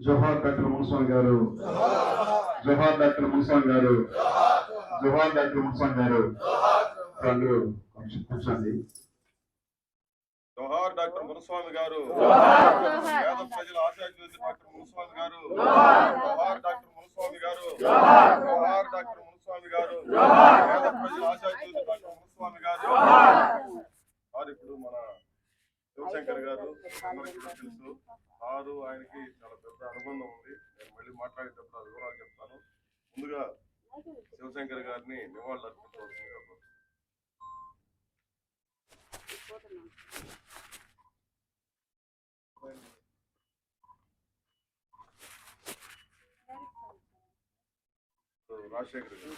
జోహార్ doctor Muniswamy గారు, జోహార్ doctor Muniswamy గారు, జోహార్ doctor Muniswamy గారు. అందరూ కొంచెం కూర్చోండి. జోహార్ డాక్టర్ మునుస్వామి గారు, పేద ప్రజల ఆశాజ్యోతి డాక్టర్ మునుస్వామి గారు, జోహార్ డాక్టర్ మునుస్వామి గారు, జోహార్ డాక్టర్ మునుస్వామి గారు, పేద ప్రజల ఆశాజ్యోతి డాక్టర్ మునుస్వామి గారు. వారు ఇప్పుడు మన శివశంకర్ గారు అందరికీ తెలుసు. వారు ఆయనకి చాలా పెద్ద అనుబంధం ఉంది. నేను మళ్ళీ మాట్లాడేటప్పుడు ఆ వివరాలు చెప్తాను. ముందుగా శివశంకర్ గారిని నివాళులు అర్పించవలసిందిగా రాజశేఖర్ గారు.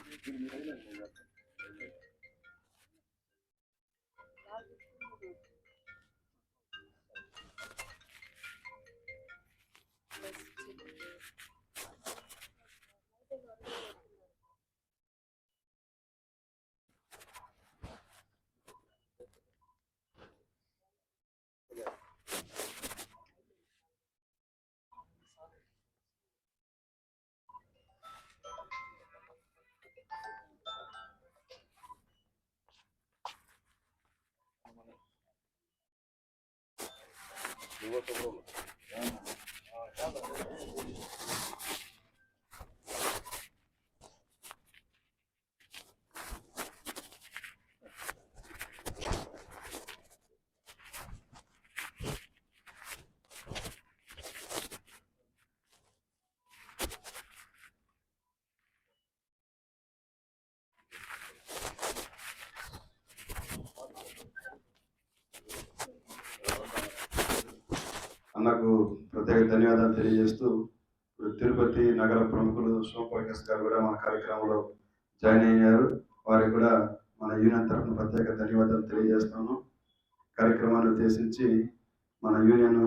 అన్నకు ప్రత్యేక ధన్యవాదాలు తెలియజేస్తూ తిరుపతి నగర ప్రముఖులు సోమప్రకాష్ గారు కూడా మన కార్యక్రమంలో జాయిన్ అయ్యారు. వారికి కూడా మన యూనియన్ తరఫున ప్రత్యేక ధన్యవాదాలు తెలియజేస్తాను. కార్యక్రమాన్ని ఉద్దేశించి మన యూనియన్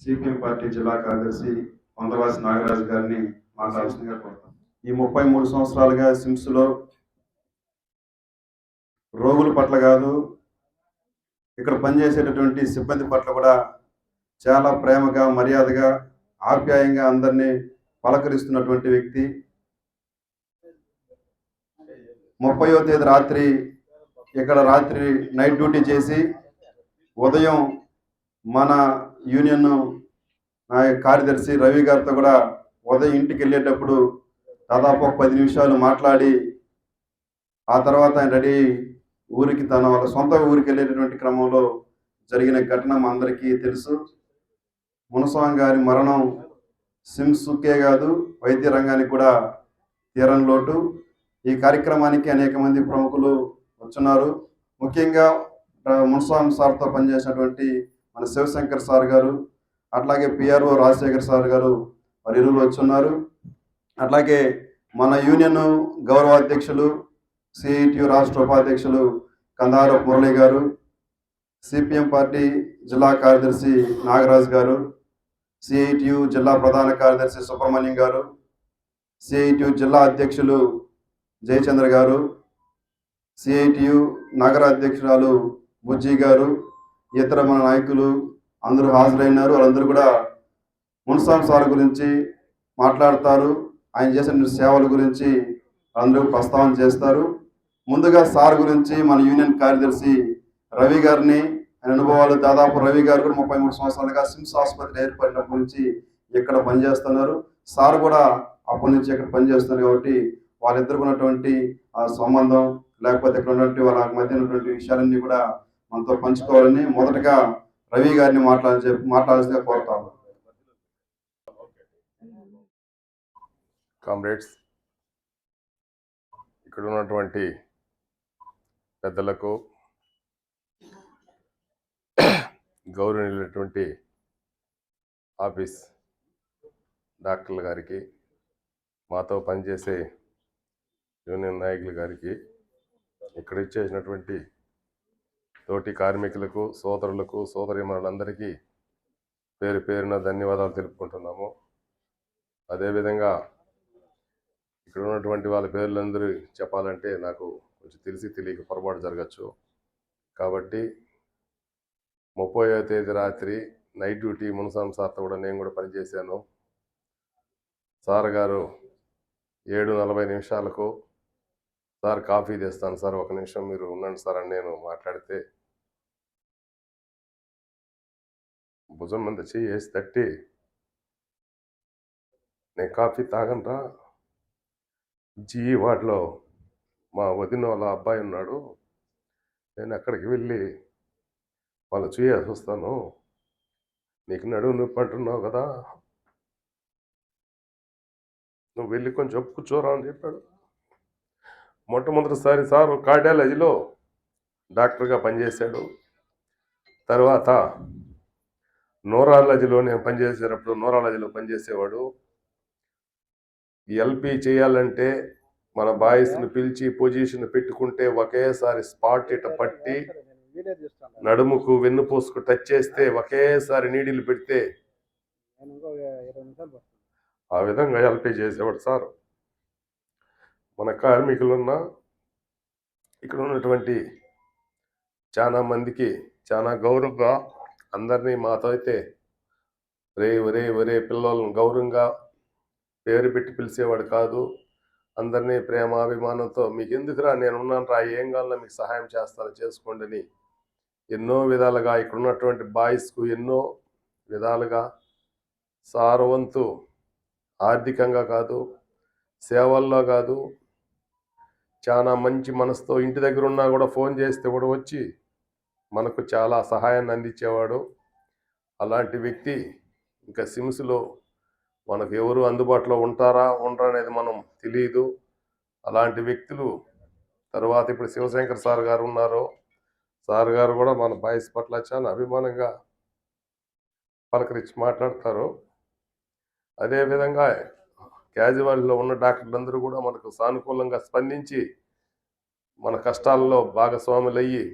సిపిఎం పార్టీ జిల్లా కార్యదర్శి వందవాసి నాగరాజు గారిని మాట్లాడాల్సిందిగా కోరుతాం. ఈ 33 సంవత్సరాలుగా సిమ్స్లో రోగుల పట్ల కాదు, ఇక్కడ పనిచేసేటటువంటి సిబ్బంది పట్ల కూడా చాలా ప్రేమగా, మర్యాదగా, ఆప్యాయంగా అందరినీ పలకరిస్తున్నటువంటి వ్యక్తి. 30వ తేదీ రాత్రి ఇక్కడ నైట్ డ్యూటీ చేసి ఉదయం మన యూనియన్ కార్యదర్శి రవి గారితో కూడా ఉదయం ఇంటికి వెళ్ళేటప్పుడు దాదాపు ఒక 10 నిమిషాలు మాట్లాడి ఆ తర్వాత ఆయన రెడీ ఊరికి వాళ్ళ సొంత ఊరికి వెళ్ళేటటువంటి క్రమంలో జరిగిన ఘటన మా అందరికీ తెలుసు. మునస్వామి గారి మరణం సిమ్స్కే కాదు, వైద్య రంగానికి కూడా తీరని లోటు. ఈ కార్యక్రమానికి అనేక మంది ప్రముఖులు వచ్చున్నారు. ముఖ్యంగా మునస్వామి సార్తో పనిచేసినటువంటి మన శివశంకర్ సార్ గారు, అట్లాగే పిఆర్ఓ రాజశేఖర్ సార్ గారు వారి ఇరువురు వచ్చున్నారు. అట్లాగే మన యూనియన్ గౌరవ అధ్యక్షులు సిఐటియు రాష్ట్ర ఉపాధ్యక్షులు కందారపు మురళి గారు, సిపిఎం పార్టీ జిల్లా కార్యదర్శి నాగరాజు గారు, సిఐటియు జిల్లా ప్రధాన కార్యదర్శి సుబ్రహ్మణ్యం గారు, సిఐటియు జిల్లా అధ్యక్షులు జయచంద్ర గారు, సిఐటియు నగర అధ్యక్షురాలు బుజ్జి గారు, ఇతర మన నాయకులు అందరూ హాజరైనారు. వాళ్ళందరూ కూడా మున్స్వామి సార్ గురించి మాట్లాడతారు. ఆయన చేసిన సేవల గురించి అందరూ ప్రస్తావన చేస్తారు. ముందుగా సార్ గురించి మన యూనియన్ కార్యదర్శి రవి గారిని, ఆయన అనుభవాలు, దాదాపు రవి గారు కూడా 33 సంవత్సరాలుగా సిమ్స్ ఆసుపత్రి ఏర్పడినప్పటి నుంచి ఇక్కడ పనిచేస్తున్నారు. సార్ కూడా అప్పటి నుంచి ఇక్కడ పనిచేస్తున్నారు. కాబట్టి వాళ్ళిద్దరికి ఉన్నటువంటి ఆ సంబంధం, లేకపోతే ఇక్కడ ఉన్నటువంటి వాళ్ళ మధ్య ఉన్నటువంటి విషయాలన్నీ కూడా మనతో పంచుకోవాలని మొదటగా రవి గారిని మాట్లాడాల్సిందిగా కోరుతాము. కామ్రేడ్స్, ఇక్కడ ఉన్నటువంటి పెద్దలకు, గౌరవనీయులైనటువంటి ఆఫీస్ డాక్టర్ల గారికి, మాతో పనిచేసే యూనియన్ నాయకుల గారికి, ఇక్కడ ఇచ్చేసినటువంటి తోటి కార్మికులకు, సోదరులకు, సోదరీమణులందరికీ పేరు పేరున ధన్యవాదాలు తెలుపుకుంటున్నాము. అదేవిధంగా ఇక్కడ ఉన్నటువంటి వాళ్ళ పేర్లందరూ చెప్పాలంటే నాకు కొంచెం తెలియక పొరపాటు జరగచ్చు. కాబట్టి 30వ తేదీ రాత్రి నైట్ డ్యూటీ మునస్వామి సార్తో కూడా నేను కూడా పనిచేశాను. సార్ గారు 7:40 సార్ కాఫీ తెస్తాను సార్, ఒక నిమిషం మీరు ఉండండి సార్ అని నేను మాట్లాడితే భుజం మీద చెయ్యి వేసి తట్టి, నేను కాఫీ తాగనరా, వాటిలో మా వదిన వాళ్ళ అబ్బాయి ఉన్నాడు, నేను అక్కడికి వెళ్ళి వాళ్ళు చేయాల్సి వస్తాను, నీకు నడువు నొప్పి అంటున్నావు కదా, నువ్వు వెళ్ళి కొంచెం కూర్చోరా అని చెప్పాడు. మొట్టమొదటిసారి సార్ కార్డియాలజీలో డాక్టర్గా పనిచేశాడు. తర్వాత న్యూరాలజీలో నేను పనిచేసేటప్పుడు న్యూరాలజీలో పనిచేసేవాడు. ఎల్పి చేయాలంటే మన బాయ్స్ని పిలిచి పొజిషన్ పెట్టుకుంటే ఒకేసారి స్పాట్ ఇట పట్టి నడుముకు వెన్నుపూసుకు టచ్ చేస్తే ఒకేసారి నీడిలు పెడితే ఆ విధంగా ఎల్పి చేసేవాడు సార్. మన కార్మికులున్నా ఇక్కడ ఉన్నటువంటి చాలా మందికి చాలా గౌరవంగా అందరినీ మాతో అయితే ఒరే పిల్లలను గౌరవంగా పేరు పెట్టి పిలిచేవాడు కాదు. అందరినీ ప్రేమాభిమానంతో మీకు ఎందుకురా, నేను ఉన్నాను రా, ఏం కావాలో మీకు సహాయం చేస్తాను చేసుకోండి అని ఎన్నో విధాలుగా ఇక్కడ ఉన్నటువంటి బాయ్స్కు ఎన్నో విధాలుగా సార్ వంతు ఆర్థికంగా కాదు, సేవల్లో కాదు, చాలా మంచి మనసుతో ఇంటి దగ్గర ఉన్నా కూడా ఫోన్ చేస్తే కూడా వచ్చి మనకు చాలా సహాయాన్ని అందించేవాడు. అలాంటి వ్యక్తి ఇంకా సిమ్స్లో మనకు ఎవరు అందుబాటులో ఉంటారా ఉండరా అనేది మనం తెలియదు. అలాంటి వ్యక్తులు తర్వాత ఇప్పుడు శివశంకర్ సార్ గారు ఉన్నారు. సార్ గారు కూడా మన బాయ్స్ పట్ల చాలా అభిమానంగా పలకరించి మాట్లాడతారు. అదేవిధంగా క్యాజువాలిటీలో ఉన్న డాక్టర్లందరూ కూడా మనకు సానుకూలంగా స్పందించి మన కష్టాల్లో భాగస్వాములయ్యి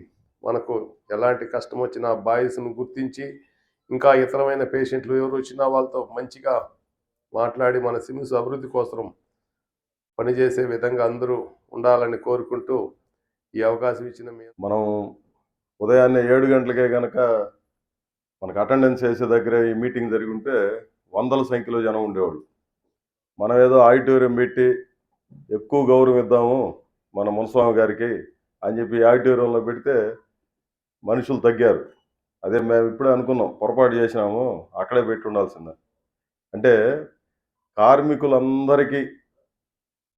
మనకు ఎలాంటి కష్టం వచ్చినా బాయ్స్ను గుర్తించి ఇంకా ఇతరమైన పేషెంట్లు ఎవరు వచ్చినా వాళ్ళతో మంచిగా మాట్లాడి మన సిమ్స్ అభివృద్ధి కోసం పనిచేసే విధంగా అందరూ ఉండాలని కోరుకుంటూ ఈ అవకాశం ఇచ్చిన మనం ఉదయాన్నే 7 గంటలకే కనుక మనకు అటెండెన్స్ వేసే దగ్గర ఈ మీటింగ్ జరిగి ఉంటే వందల సంఖ్యలో జనం ఉండేవాళ్ళు. మనం ఏదో ఆడిటోరియం పెట్టి ఎక్కువ గౌరవం ఇద్దాము మన మునస్వామి గారికి అని చెప్పి ఆడిటోరియంలో పెడితే మనుషులు తగ్గారు. అదే మేము ఇప్పుడే అనుకున్నాం, పొరపాటు చేసినాము, అక్కడే పెట్టి ఉండాల్సిందే. అంటే కార్మికులందరికీ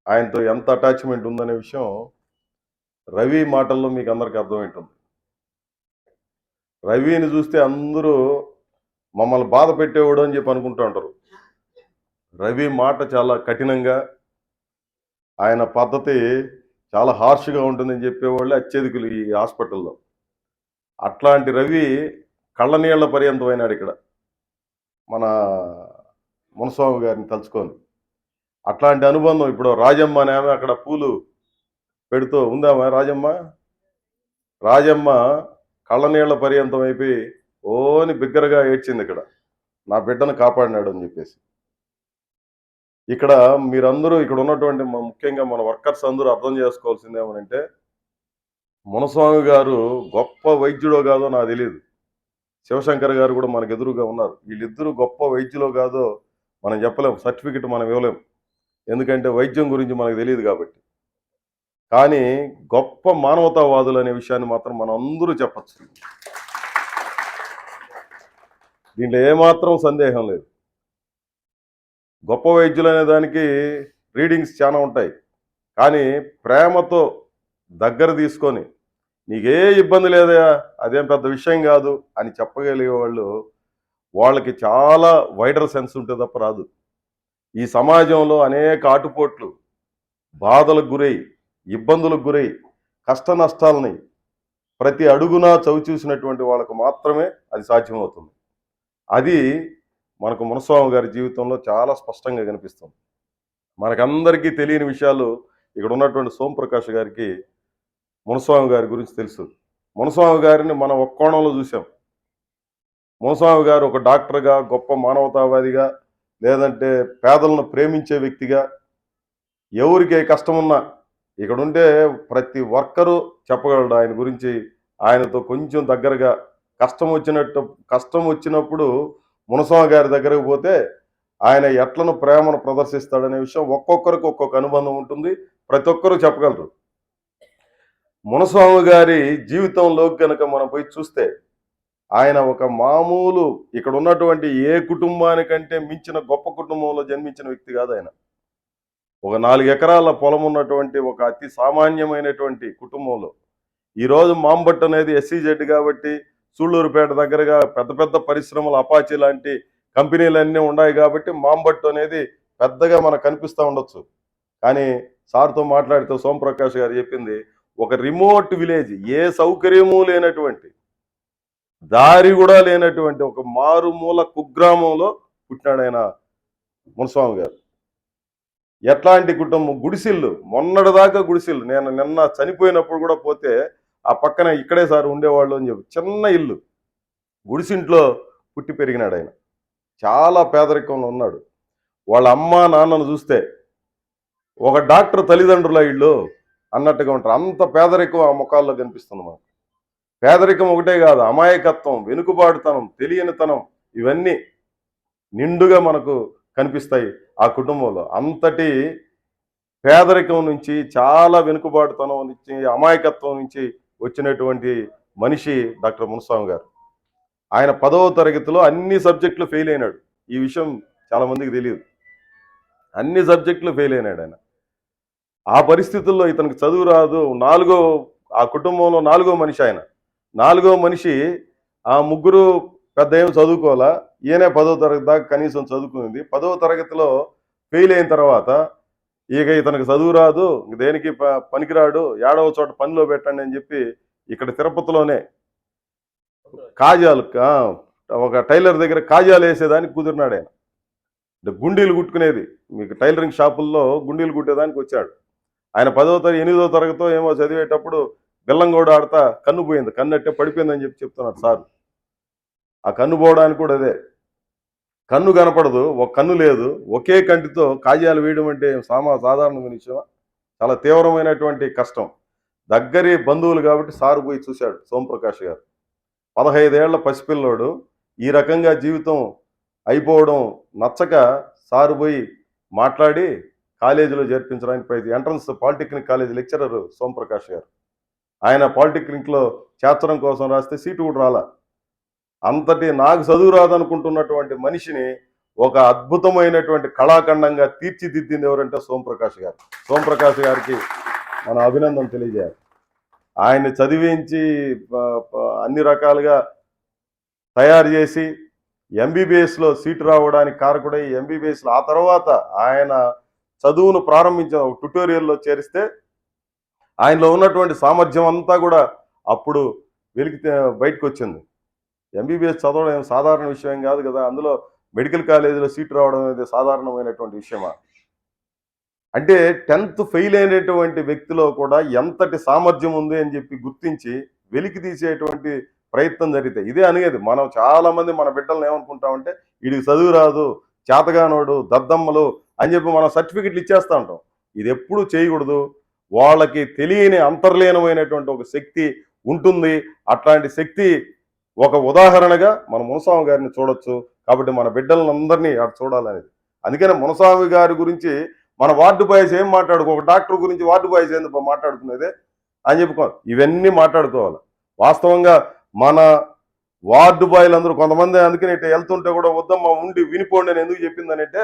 ఆయనతో ఎంత అటాచ్మెంట్ ఉందనే విషయం రవి మాటల్లో మీకు అందరికీ అర్థమవుతుంది. రవిని చూస్తే అందరూ మమ్మల్ని బాధ పెట్టేవాడు అని చెప్పి అనుకుంటూ ఉంటారు. రవి మాట చాలా కఠినంగా, ఆయన పద్ధతి చాలా హార్ష్గా ఉంటుందని చెప్పేవాళ్ళే అత్యధికులు ఈ హాస్పిటల్లో. అట్లాంటి రవి కళ్ళనీళ్ల పర్యంతమైనాడు ఇక్కడ మన మునస్వామి గారిని తలుచుకొని. అట్లాంటి అనుబంధం ఇప్పుడు రాజమ్మ అనే ఆమె అక్కడ పూలు పెడుతూ ఉందామా, రాజమ్మ కళ్ళనీళ్ల పర్యంతం అయిపోయి ఓని బిగ్గరగా ఏడ్చింది ఇక్కడ, నా బిడ్డను కాపాడినాడు అని చెప్పేసి. ఇక్కడ మీరందరూ ఇక్కడ ఉన్నటువంటి ముఖ్యంగా మన వర్కర్స్ అందరూ అర్థం చేసుకోవాల్సింది ఏమనంటే, మునస్వామి గారు గొప్ప వైద్యుడో కాదో నాకు తెలియదు, శివశంకర్ గారు కూడా మనకు ఎదురుగా ఉన్నారు. వీళ్ళిద్దరూ గొప్ప వైద్యులో కాదో మనం చెప్పలేము, సర్టిఫికెట్ మనం ఇవ్వలేము, ఎందుకంటే వైద్యం గురించి మనకు తెలియదు కాబట్టి. కానీ గొప్ప మానవతావాదులు అనే విషయాన్ని మాత్రం మనం అందరూ చెప్పచ్చు. దీంట్లో ఏమాత్రం సందేహం లేదు. గొప్ప వైద్యులు అనే దానికి రీడింగ్స్ చాలా ఉంటాయి, కానీ ప్రేమతో దగ్గర తీసుకొని నీకే ఇబ్బంది లేదా, అదేం పెద్ద విషయం కాదు అని చెప్పగలిగే వాళ్ళకి చాలా వైడర్ సెన్స్ ఉంటే తప్ప రాదు. ఈ సమాజంలో అనేక ఆటుపోట్లు, బాధలకు గురై, ఇబ్బందులకు గురై, కష్ట నష్టాలని ప్రతి అడుగునా చవిచూసినటువంటి వాళ్ళకు మాత్రమే అది సాధ్యమవుతుంది. అది మనకు మునస్వామి గారి జీవితంలో చాలా స్పష్టంగా కనిపిస్తుంది. మనకందరికీ తెలియని విషయాలు ఇక్కడ ఉన్నటువంటి సోమప్రకాష్ గారికి మునస్వామి గారి గురించి తెలుసు. మునస్వామి గారిని మనం ఒక కోణంలో చూసాం. మునస్వామి గారు ఒక డాక్టర్గా, గొప్ప మానవతావాదిగా, లేదంటే పేదలను ప్రేమించే వ్యక్తిగా, ఎవరికి కష్టం ఉన్నా ఇక్కడుంటే ప్రతి వర్కరు చెప్పగలడు ఆయన గురించి. ఆయనతో కొంచెం దగ్గరగా కష్టం వచ్చినప్పుడు మునస్వామి గారి దగ్గరకు పోతే ఆయన ఎట్లను ప్రేమను ప్రదర్శిస్తాడనే విషయం ఒక్కొక్కరికి ఒక్కొక్క అనుబంధం ఉంటుంది. ప్రతి ఒక్కరూ చెప్పగలరు. మునస్వామి గారి జీవితంలోకి కనుక మనం పోయి చూస్తే ఆయన ఒక మామూలు ఇక్కడ ఉన్నటువంటి ఏ కుటుంబానికంటే మించిన గొప్ప కుటుంబంలో జన్మించిన వ్యక్తి కాదు ఆయన. ఒక 4 ఎకరాల పొలం ఉన్నటువంటి ఒక అతి సామాన్యమైనటువంటి కుటుంబంలో ఈరోజు మాంబట్టు అనేది SEZ కాబట్టి సూళ్ళూరుపేట దగ్గరగా పెద్ద పెద్ద పరిశ్రమలు అపాచీ లాంటి కంపెనీలన్నీ ఉన్నాయి కాబట్టి మాంబట్టు అనేది పెద్దగా మనకు కనిపిస్తూ ఉండొచ్చు. కానీ సార్తో మాట్లాడితే సోమప్రకాష్ గారు చెప్పింది ఒక రిమోట్ విలేజ్, ఏ సౌకర్యము లేనటువంటి, దారి కూడా లేనటువంటి ఒక మారుమూల కుగ్రామంలో పుట్టినాడు ఆయన మునస్వామి గారు. ఎట్లాంటి కుటుంబం, గుడిసిల్లు, మొన్నటిదాకా గుడిసిల్లు. నేను నిన్న చనిపోయినప్పుడు కూడా పోతే ఆ పక్కన ఇక్కడే సార్ ఉండేవాళ్ళు అని చెప్పి చిన్న ఇల్లు, గుడిసింట్లో పుట్టి పెరిగినాడు ఆయన. చాలా పేదరికంలో ఉన్నాడు. వాళ్ళ అమ్మ నాన్నను చూస్తే ఒక డాక్టర్ తల్లిదండ్రుల ఇళ్ళు అన్నట్టుగా ఉంటారు. అంత పేదరికం ఆ ముఖాల్లో కనిపిస్తుంది మనకు. పేదరికం ఒకటే కాదు, అమాయకత్వం, వెనుకబాటుతనం, తెలియనితనం ఇవన్నీ నిండుగా మనకు కనిపిస్తాయి ఆ కుటుంబంలో. అంతటి పేదరికం నుంచి, చాలా వెనుకబాటుతనం నుంచి, అమాయకత్వం నుంచి వచ్చినటువంటి మనిషి డాక్టర్ మునస్వామి గారు. ఆయన 10వ తరగతిలో అన్ని సబ్జెక్టులు ఫెయిల్ అయినాడు. ఈ విషయం చాలా మందికి తెలియదు. అన్ని సబ్జెక్టులు ఫెయిల్ అయినాడు ఆయన. ఆ పరిస్థితుల్లో ఇతనికి చదువు రాదు. ఆ కుటుంబంలో 4వ మనిషి ఆయన. 4వ మనిషి, ఆ ముగ్గురు పెద్ద ఏం చదువుకోవాలా, ఈయనే 10వ తరగతి దాకా కనీసం చదువుకునింది. 10వ తరగతిలో ఫెయిల్ అయిన తర్వాత ఇక ఇతనికి చదువు రాదు, దేనికి పనికిరాడు, 7వ చోట పనిలో పెట్టండి అని చెప్పి ఇక్కడ తిరుపతిలోనే కాజాలు, ఒక టైలర్ దగ్గర కాజాలు వేసేదానికి కుదిరినాడు ఆయన. గుండీలు కుట్టుకునేది, మీకు టైలరింగ్ షాపుల్లో గుండీలు కుట్టేదానికి వచ్చాడు ఆయన. 8వ తరగతితో ఏమో చదివేటప్పుడు బెల్లంగోడ ఆడతా కన్ను పోయింది, కన్ను అట్టే పడిపోయిందని చెప్తున్నారు సార్. ఆ కన్ను పోవడానికి కూడా అదే, కన్ను కనపడదు, ఒక కన్ను లేదు, ఒకే కంటితో కాజాలు వేయడం అంటే సాధారణమైన విషయం. చాలా తీవ్రమైనటువంటి కష్టం. దగ్గరి బంధువులు కాబట్టి సారు పోయి చూశాడు సోమప్రకాష్ గారు. 15 ఏళ్ల పసిపిల్లోడు ఈ రకంగా జీవితం అయిపోవడం నచ్చక సారు పోయి మాట్లాడి కాలేజీలో చేర్పించడానికి ఎంట్రన్స్ పాలిటెక్నిక్ కాలేజీ లెక్చరర్ సోమప్రకాష్ గారు. ఆయన పాలిటెక్నిక్లో చేర్చడం కోసం రాస్తే సీటు కూడా రాలా. అంతటి నాకు చదువు రాదనుకుంటున్నటువంటి మనిషిని ఒక అద్భుతమైనటువంటి కళాఖండంగా తీర్చిదిద్దింది ఎవరంటే సోమప్రకాష్ గారు. సోమప్రకాష్ గారికి మన అభినందన తెలియజేయాలి. ఆయన్ని చదివించి అన్ని రకాలుగా తయారు చేసి MBBSలో సీటు రావడానికి కారకుడై MBBSలో ఆ తర్వాత ఆయన చదువును ప్రారంభించిన ట్యుటోరియల్లో చేరిస్తే ఆయనలో ఉన్నటువంటి సామర్థ్యం అంతా కూడా అప్పుడు బయటకు వచ్చింది. MBBS చదవడం సాధారణ విషయం కాదు కదా. అందులో మెడికల్ కాలేజీలో సీటు రావడం అనేది సాధారణమైనటువంటి విషయమా? అంటే 10th ఫెయిల్ అయినటువంటి వ్యక్తిలో కూడా ఎంతటి సామర్థ్యం ఉంది అని చెప్పి గుర్తించి వెలికి తీసేటువంటి ప్రయత్నం జరిగితే ఇదే అనేది. మనం చాలా మంది మన బిడ్డలను ఏమనుకుంటామంటే వీడికి చదువు రాదు, చేతగానోడు, దద్దమ్మలు అని చెప్పి మనం సర్టిఫికెట్లు ఇచ్చేస్తూ ఉంటాం. ఇది ఎప్పుడూ చేయకూడదు. వాళ్ళకి తెలియని అంతర్లీనమైనటువంటి ఒక శక్తి ఉంటుంది. అట్లాంటి శక్తి ఒక ఉదాహరణగా మన మునస్వామి గారిని చూడొచ్చు. కాబట్టి మన బిడ్డలందరినీ అటు చూడాలనేది. అందుకనే మునస్వామి గారి గురించి మన వార్డు బాయ్స్ ఏం ఒక డాక్టర్ గురించి వార్డు బాయ్స్ ఎందుకు మాట్లాడుకునేదే అని చెప్పుకోవాలి. ఇవన్నీ మాట్లాడుకోవాలి. వాస్తవంగా మన వార్డు బాయ్లు అందరూ కొంతమంది అందుకని ఇట్లా వెళ్తుంటే కూడా వద్దమ్మా ఉండి వినిపోండి అని ఎందుకు చెప్పిందనంటే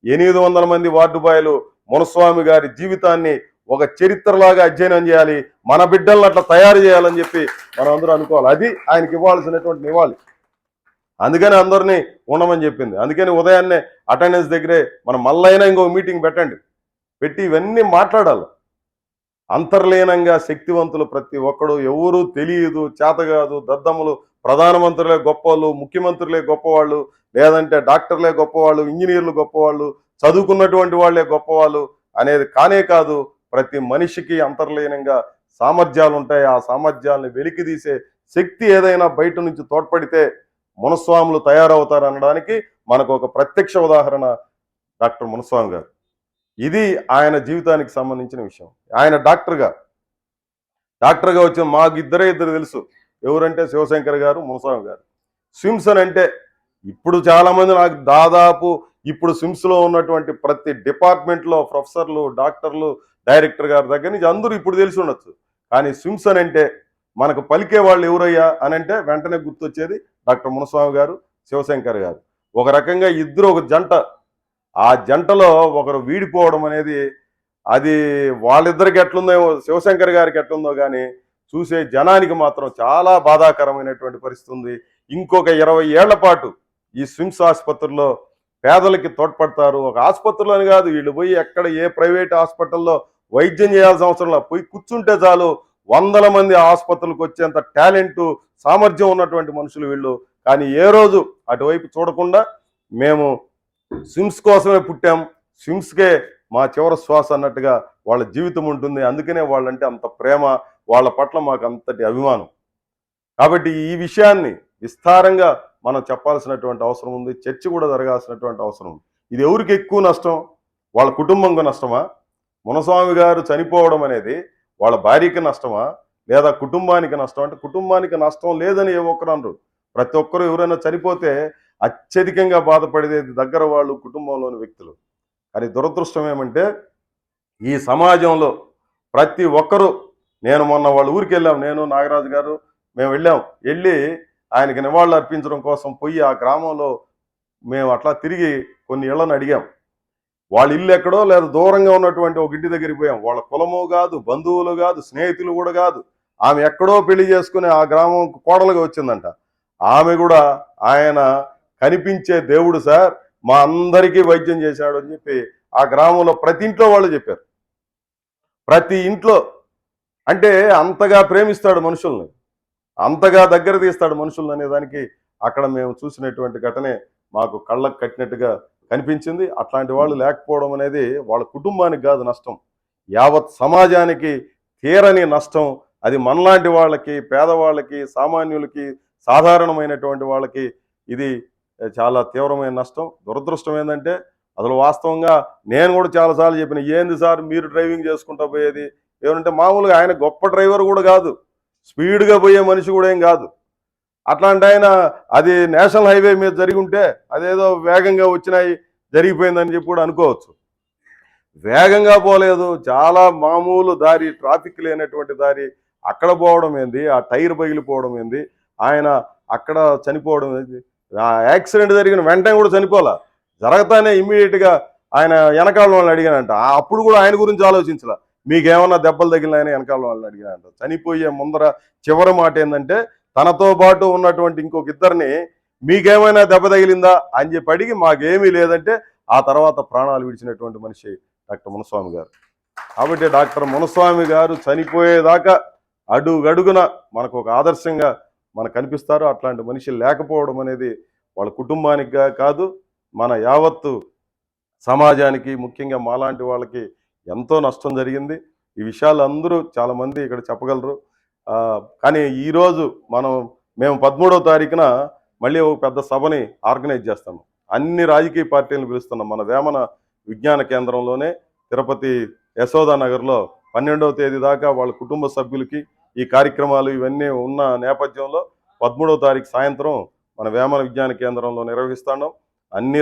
800 మంది వార్డు బాయ్లు మునస్వామి గారి జీవితాన్ని ఒక చరిత్రలాగా అధ్యయనం చేయాలి, మన బిడ్డలను అట్లా తయారు చేయాలని చెప్పి మనం అందరూ అనుకోవాలి. అది ఆయనకి ఇవ్వాల్సినటువంటి నివాళి. అందుకని అందరినీ ఉండమని చెప్పింది. అందుకని ఉదయాన్నే అటెండెన్స్ దగ్గరే మనం మళ్ళైనా ఇంకో మీటింగ్ పెట్టి ఇవన్నీ మాట్లాడాలి. అంతర్లీనంగా శక్తివంతులు ప్రతి ఒక్కడు, ఎవరు తెలియదు, చేతగాదు, దద్దములు, ప్రధానమంత్రులే గొప్పవాళ్ళు, ముఖ్యమంత్రులే గొప్పవాళ్ళు, లేదంటే డాక్టర్లే గొప్పవాళ్ళు, ఇంజనీర్లు గొప్పవాళ్ళు, చదువుకున్నటువంటి వాళ్లే గొప్పవాళ్ళు అనేది కానే కాదు. ప్రతి మనిషికి అంతర్లీనంగా సామర్థ్యాలు ఉంటాయి. ఆ సామర్థ్యాలను వెలికితీసే శక్తి ఏదైనా బయట నుంచి తోడ్పడితే మునస్వాములు తయారవుతారు అనడానికి మనకు ఒక ప్రత్యక్ష ఉదాహరణ డాక్టర్ మునస్వామి గారు. ఇది ఆయన జీవితానికి సంబంధించిన విషయం. ఆయన డాక్టర్గా వచ్చిన మాకు ఇద్దరు తెలుసు. ఎవరంటే శివశంకర్ గారు, మునస్వామి గారు. స్విమ్స్ అని అంటే ఇప్పుడు చాలామంది నాకు దాదాపు ఇప్పుడు స్విమ్స్లో ఉన్నటువంటి ప్రతి డిపార్ట్మెంట్లో ప్రొఫెసర్లు, డాక్టర్లు, డైరెక్టర్ గారి దగ్గర నుంచి అందరూ ఇప్పుడు తెలిసి ఉండొచ్చు. కానీ స్విమ్స్ అని అంటే మనకు పలికే వాళ్ళు ఎవరయ్యా అని అంటే వెంటనే గుర్తొచ్చేది డాక్టర్ మునస్వామి గారు, శివశంకర్ గారు. ఒక రకంగా ఇద్దరు ఒక జంట. ఆ జంటలో ఒకరు వీడిపోవడం అనేది అది వాళ్ళిద్దరికి ఎట్లుందో, శివశంకర్ గారికి ఎట్లుందో కానీ చూసే జనానికి మాత్రం చాలా బాధాకరమైనటువంటి పరిస్థితి ఉంది. ఇంకొక 20 ఏళ్ల పాటు ఈ స్విమ్స్ ఆసుపత్రిలో పేదలకి తోడ్పడతారు. ఒక ఆసుపత్రిలో అని కాదు, వీళ్ళు పోయి ఎక్కడ ఏ ప్రైవేట్ హాస్పిటల్లో వైద్యం చేయాల్సిన అవసరం లేదు, పోయి కూర్చుంటే చాలు 100 మంది ఆసుపత్రులకు వచ్చేంత టాలెంట్, సామర్థ్యం ఉన్నటువంటి మనుషులు వీళ్ళు. కానీ ఏ రోజు అటువైపు చూడకుండా మేము స్విమ్స్ కోసమే పుట్టాం, స్విమ్స్కే మా చివరి శ్వాస అన్నట్టుగా వాళ్ళ జీవితం ఉంటుంది. అందుకనే వాళ్ళంటే అంత ప్రేమ, వాళ్ళ పట్ల మాకు అంతటి అభిమానం. కాబట్టి ఈ విషయాన్ని విస్తారంగా మనం చెప్పాల్సినటువంటి అవసరం ఉంది. చర్చ కూడా జరగాల్సినటువంటి అవసరం ఉంది. ఇది ఎవరికి ఎక్కువ నష్టం? వాళ్ళ కుటుంబంకు నష్టమా? మునస్వామి గారు చనిపోవడం అనేది వాళ్ళ భార్యకి నష్టమా, లేదా కుటుంబానికి నష్టం? అంటే కుటుంబానికి నష్టం లేదని ఏ ఒక్కరు అనరు. ప్రతి ఒక్కరు ఎవరైనా చనిపోతే అత్యధికంగా బాధపడేది దగ్గర వాళ్ళు, కుటుంబంలోని వ్యక్తులు. కానీ దురదృష్టం ఏమంటే ఈ సమాజంలో ప్రతి ఒక్కరూ, నేను మొన్న వాళ్ళ ఊరికి వెళ్ళాం, నేను నాగరాజు గారు మేము వెళ్ళి ఆయనకి నివాళులు అర్పించడం కోసం పోయి ఆ గ్రామంలో మేము అట్లా తిరిగి కొన్ని ఇళ్లను అడిగాం. వాళ్ళ ఇల్లు ఎక్కడో లేదా దూరంగా ఉన్నటువంటి ఒక ఇంటి దగ్గరికి పోయాం. వాళ్ళ కులము కాదు, బంధువులు కాదు, స్నేహితులు కూడా కాదు. ఆమె ఎక్కడో పెళ్లి చేసుకుని ఆ గ్రామం కోడలుగా వచ్చిందంట. ఆమె కూడా ఆయన కనిపించే దేవుడు సార్, మా అందరికీ వైద్యం చేశాడు అని చెప్పి ఆ గ్రామంలో ప్రతి ఇంట్లో వాళ్ళు చెప్పారు. ప్రతి ఇంట్లో. అంటే అంతగా ప్రేమిస్తాడు మనుషుల్ని, అంతగా దగ్గర తీస్తాడు మనుషుల్ని అనేదానికి అక్కడ మేము చూసినటువంటి ఘటనే మాకు కళ్ళకు కట్టినట్టుగా కనిపించింది. అట్లాంటి వాళ్ళు లేకపోవడం అనేది వాళ్ళ కుటుంబానికి కాదు నష్టం, యావత్ సమాజానికి తీరని నష్టం. అది మనలాంటి వాళ్ళకి, పేదవాళ్ళకి, సామాన్యులకి, సాధారణమైనటువంటి వాళ్ళకి ఇది చాలా తీవ్రమైన నష్టం. దురదృష్టం ఏంటంటే అసలు వాస్తవంగా నేను కూడా చాలాసార్లు చెప్పిన, ఏంది సార్ మీరు డ్రైవింగ్ చేసుకుంటా పోయేది? ఏమంటే మామూలుగా ఆయన గొప్ప డ్రైవర్ కూడా కాదు, స్పీడ్గా పోయే మనిషి కూడా ఏం కాదు. అట్లాంటి ఆయన అది నేషనల్ హైవే మీద జరిగి ఉంటే అదేదో వేగంగా వచ్చినాయి జరిగిపోయిందని చెప్పి కూడా అనుకోవచ్చు. వేగంగా పోలేదు, చాలా మామూలు దారి, ట్రాఫిక్ లేనటువంటి దారి, అక్కడ పోవడం ఏంది, ఆ టైర్ పగిలిపోవడం ఏంది, ఆయన అక్కడ చనిపోవడం ఏంది. ఆ యాక్సిడెంట్ జరిగిన వెంటనే కూడా చనిపోలా, జరగతానే ఇమ్మీడియట్గా ఆయన వెనకాల వాళ్ళని అడిగానంట. అప్పుడు కూడా ఆయన గురించి ఆలోచించాల, మీకేమన్నా దెబ్బలు తగిలినాయని వెనకాల వాళ్ళని అడిగానంట. చనిపోయే ముందర చివరి మాట ఏంటంటే తనతో పాటు ఉన్నటువంటి ఇంకొక ఇద్దరిని మీకేమైనా దెబ్బ తగిలిందా అని చెప్పి అడిగి మాకేమీ లేదంటే ఆ తర్వాత ప్రాణాలు విడిచినటువంటి మనిషి డాక్టర్ మునస్వామి గారు. కాబట్టి డాక్టర్ మునస్వామి గారు చనిపోయేదాకా అడుగడుగున మనకు ఒక ఆదర్శంగా మనకు కనిపిస్తారు. అట్లాంటి మనిషి లేకపోవడం అనేది వాళ్ళ కుటుంబానికి కాదు, మన యావత్తు సమాజానికి, ముఖ్యంగా మాలాంటి వాళ్ళకి ఎంతో నష్టం జరిగింది. ఈ విషయాలు అందరూ చాలామంది ఇక్కడ చెప్పగలరు. కానీ ఈరోజు మేము 13వ తారీఖున మళ్ళీ ఒక పెద్ద సభని ఆర్గనైజ్ చేస్తాము. అన్ని రాజకీయ పార్టీలను పిలుస్తున్నాం. మన వేమన విజ్ఞాన కేంద్రంలోనే తిరుపతి యశోదా నగర్లో 12వ తేదీ దాకా వాళ్ళ కుటుంబ సభ్యులకి ఈ కార్యక్రమాలు ఇవన్నీ ఉన్న నేపథ్యంలో 13వ తారీఖు సాయంత్రం మన వేమన విజ్ఞాన కేంద్రంలో నిర్వహిస్తున్నాం. అన్ని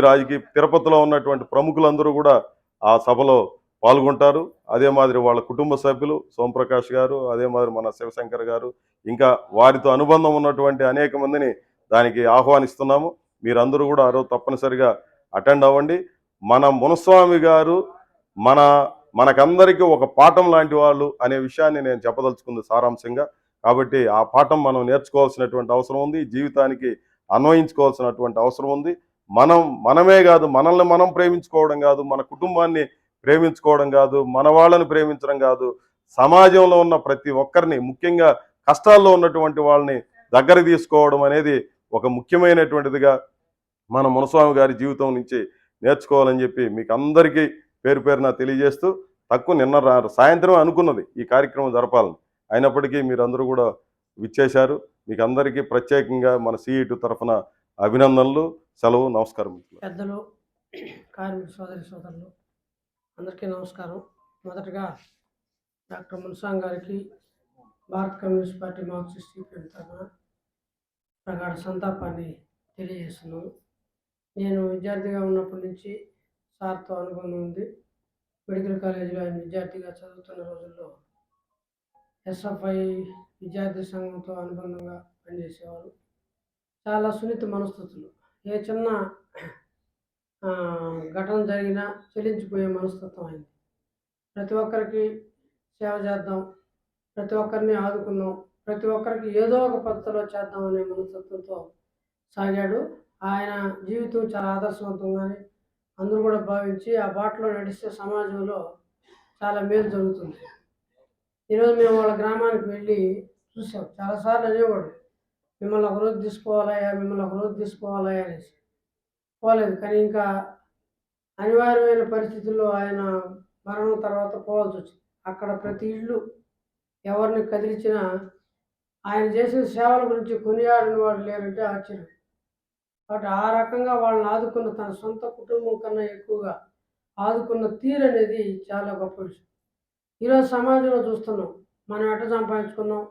తిరుపతిలో ఉన్నటువంటి ప్రముఖులందరూ కూడా ఆ సభలో పాల్గొంటారు. అదే మాదిరి వాళ్ళ కుటుంబ సభ్యులు సోమప్రకాష్ గారు, అదే మాదిరి మన శివశంకర్ గారు, ఇంకా వారితో అనుబంధం ఉన్నటువంటి అనేక మందిని దానికి ఆహ్వానిస్తున్నాము. మీరందరూ కూడా ఆ రోజు తప్పనిసరిగా అటెండ్ అవ్వండి. మన మునస్వామి గారు మనకందరికీ ఒక పాఠం లాంటి వాళ్ళు అనే విషయాన్ని నేను చెప్పదలుచుకుంది సారాంశంగా. కాబట్టి ఆ పాఠం మనం నేర్చుకోవాల్సినటువంటి అవసరం ఉంది, జీవితానికి అన్వయించుకోవాల్సినటువంటి అవసరం ఉంది. మనమే కాదు, మనల్ని మనం ప్రేమించుకోవడం కాదు, మన కుటుంబాన్ని ప్రేమించుకోవడం కాదు, మన వాళ్ళని ప్రేమించడం కాదు, సమాజంలో ఉన్న ప్రతి ఒక్కరిని, ముఖ్యంగా కష్టాల్లో ఉన్నటువంటి వాళ్ళని దగ్గర తీసుకోవడం అనేది ఒక ముఖ్యమైనటువంటిదిగా మన మునస్వామి గారి జీవితం నుంచి నేర్చుకోవాలని చెప్పి మీకు అందరికీ పేరు పేరున తెలియజేస్తూ, నిన్న సాయంత్రం అనుకున్నది ఈ కార్యక్రమం జరపాలని, అయినప్పటికీ మీరందరూ కూడా విచ్చేశారు. మీకు అందరికీ ప్రత్యేకంగా మన సిఈటి తరఫున అభినందనలు, సెలవు, నమస్కారం. పెద్దలు, కార్మిక సోదరులు అందరికీ నమస్కారం. మొదటగా డాక్టర్ మునస్వామి గారికి భారత కమ్యూనిస్ట్ పార్టీ మార్క్సిస్ట్ సిపిఎం తరఫున ప్రగాఢ సంతాపాన్ని తెలియజేస్తున్నాను. నేను విద్యార్థిగా ఉన్నప్పటి నుంచి సార్తో అనుబంధం ఉంది. మెడికల్ కాలేజీలో ఆయన విద్యార్థిగా చదువుతున్న రోజుల్లో ఎస్ఎఫ్ఐ విద్యార్థి సంఘంతో అనుబంధంగా పనిచేసేవారు. చాలా సున్నిత మనస్తత్తులు. ఏ చిన్న ఘటన జరిగినా చెల్లించిపోయే మనస్తత్వం అయింది. ప్రతి ఒక్కరికి సేవ చేద్దాం, ప్రతి ఒక్కరిని ఆదుకుందాం, ప్రతి ఒక్కరికి ఏదో ఒక పద్ధతిలో చేద్దాం అనే మనస్తత్వంతో సాగాడు. ఆయన జీవితం చాలా ఆదర్శవంతంగానే అందరూ కూడా భావించి ఆ బాటలో నడిస్తే సమాజంలో చాలా మేలు జరుగుతుంది. ఈరోజు మేము వాళ్ళ గ్రామానికి వెళ్ళి చూసాం. చాలాసార్లు అనేవాడు, మిమ్మల్ని ఒకరోజు తీసుకోవాలయ్యా, మిమ్మల్ని ఒకరోజు తీసుకోవాలయ్యా అనేసి. పోలేదు. కానీ ఇంకా అనివార్యమైన పరిస్థితుల్లో ఆయన మరణం తర్వాత పోవాల్సి వచ్చింది. అక్కడ ప్రతి ఇల్లు ఎవరిని కదిలించినా ఆయన చేసిన సేవల గురించి కొనియాడిన వాడు లేరంటే ఆశ్చర్యం. కాబట్టి ఆ రకంగా వాళ్ళని ఆదుకున్న, తన సొంత కుటుంబం కన్నా ఎక్కువగా ఆదుకున్న తీరు అనేది చాలా గొప్ప విషయం. ఈరోజు సమాజంలో చూస్తున్నాం, మనం ఎట్ట సంపాదించుకుందాం,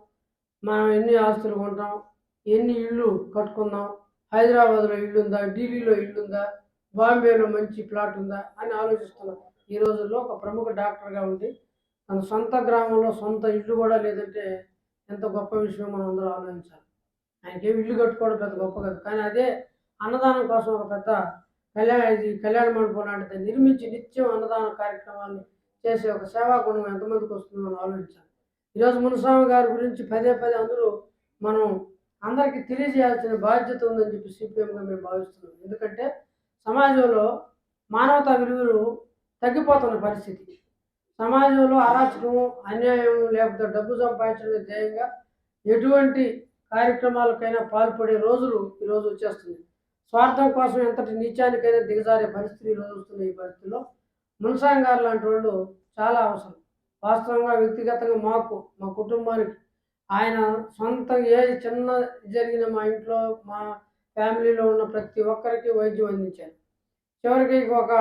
మనం ఎన్ని ఆస్తులు కొంటాం, ఎన్ని ఇళ్ళు కట్టుకుందాం, హైదరాబాద్లో ఇల్లు ఉందా, ఢిల్లీలో ఇల్లు ఉందా, బాంబేలో మంచి ప్లాట్ ఉందా అని ఆలోచిస్తున్నాం. ఈ రోజుల్లో ఒక ప్రముఖ డాక్టర్గా ఉండి తన సొంత గ్రామంలో సొంత ఇల్లు కూడా లేదంటే ఎంత గొప్ప విషయం మనం అందరూ ఆలోచించాలి. ఆయనకేం ఇల్లు కట్టుకోవడం పెద్ద గొప్ప కాదు, కానీ అదే అన్నదానం కోసం ఒక పెద్ద కళ్యాణ మండపం లాంటిది నిర్మించి నిత్యం అన్నదాన కార్యక్రమాన్ని చేసే ఒక సేవా గుణం ఎంతమందికి వస్తుందో మనం ఆలోచించాలి. ఈరోజు మునుస్వామి గారి గురించి పదే అందరూ మనం అందరికీ తెలియజేయాల్సిన బాధ్యత ఉందని చెప్పి సిపిఎంగా మేము భావిస్తున్నాం. ఎందుకంటే సమాజంలో మానవతా విలువలు తగ్గిపోతున్న పరిస్థితి. సమాజంలో అరాచకము, అన్యాయం, లేకపోతే డబ్బు సంపాదించడమే ధ్యేయంగా ఎటువంటి కార్యక్రమాలకైనా పాల్పడే రోజులు ఈరోజు వచ్చేస్తుంది. స్వార్థం కోసం ఎంతటి నీచానికైనా దిగజారే పరిస్థితి ఈరోజు వస్తున్న ఈ పరిస్థితిలో మున్సాంగ్ గారు లాంటి వాళ్ళు చాలా అవసరం. వాస్తవంగా వ్యక్తిగతంగా మాకు, మా కుటుంబానికి ఆయన సొంతంగా ఏది చిన్న జరిగిన మా ఇంట్లో, మా ఫ్యామిలీలో ఉన్న ప్రతి ఒక్కరికి వైద్యం అందించారు. చివరికి ఒక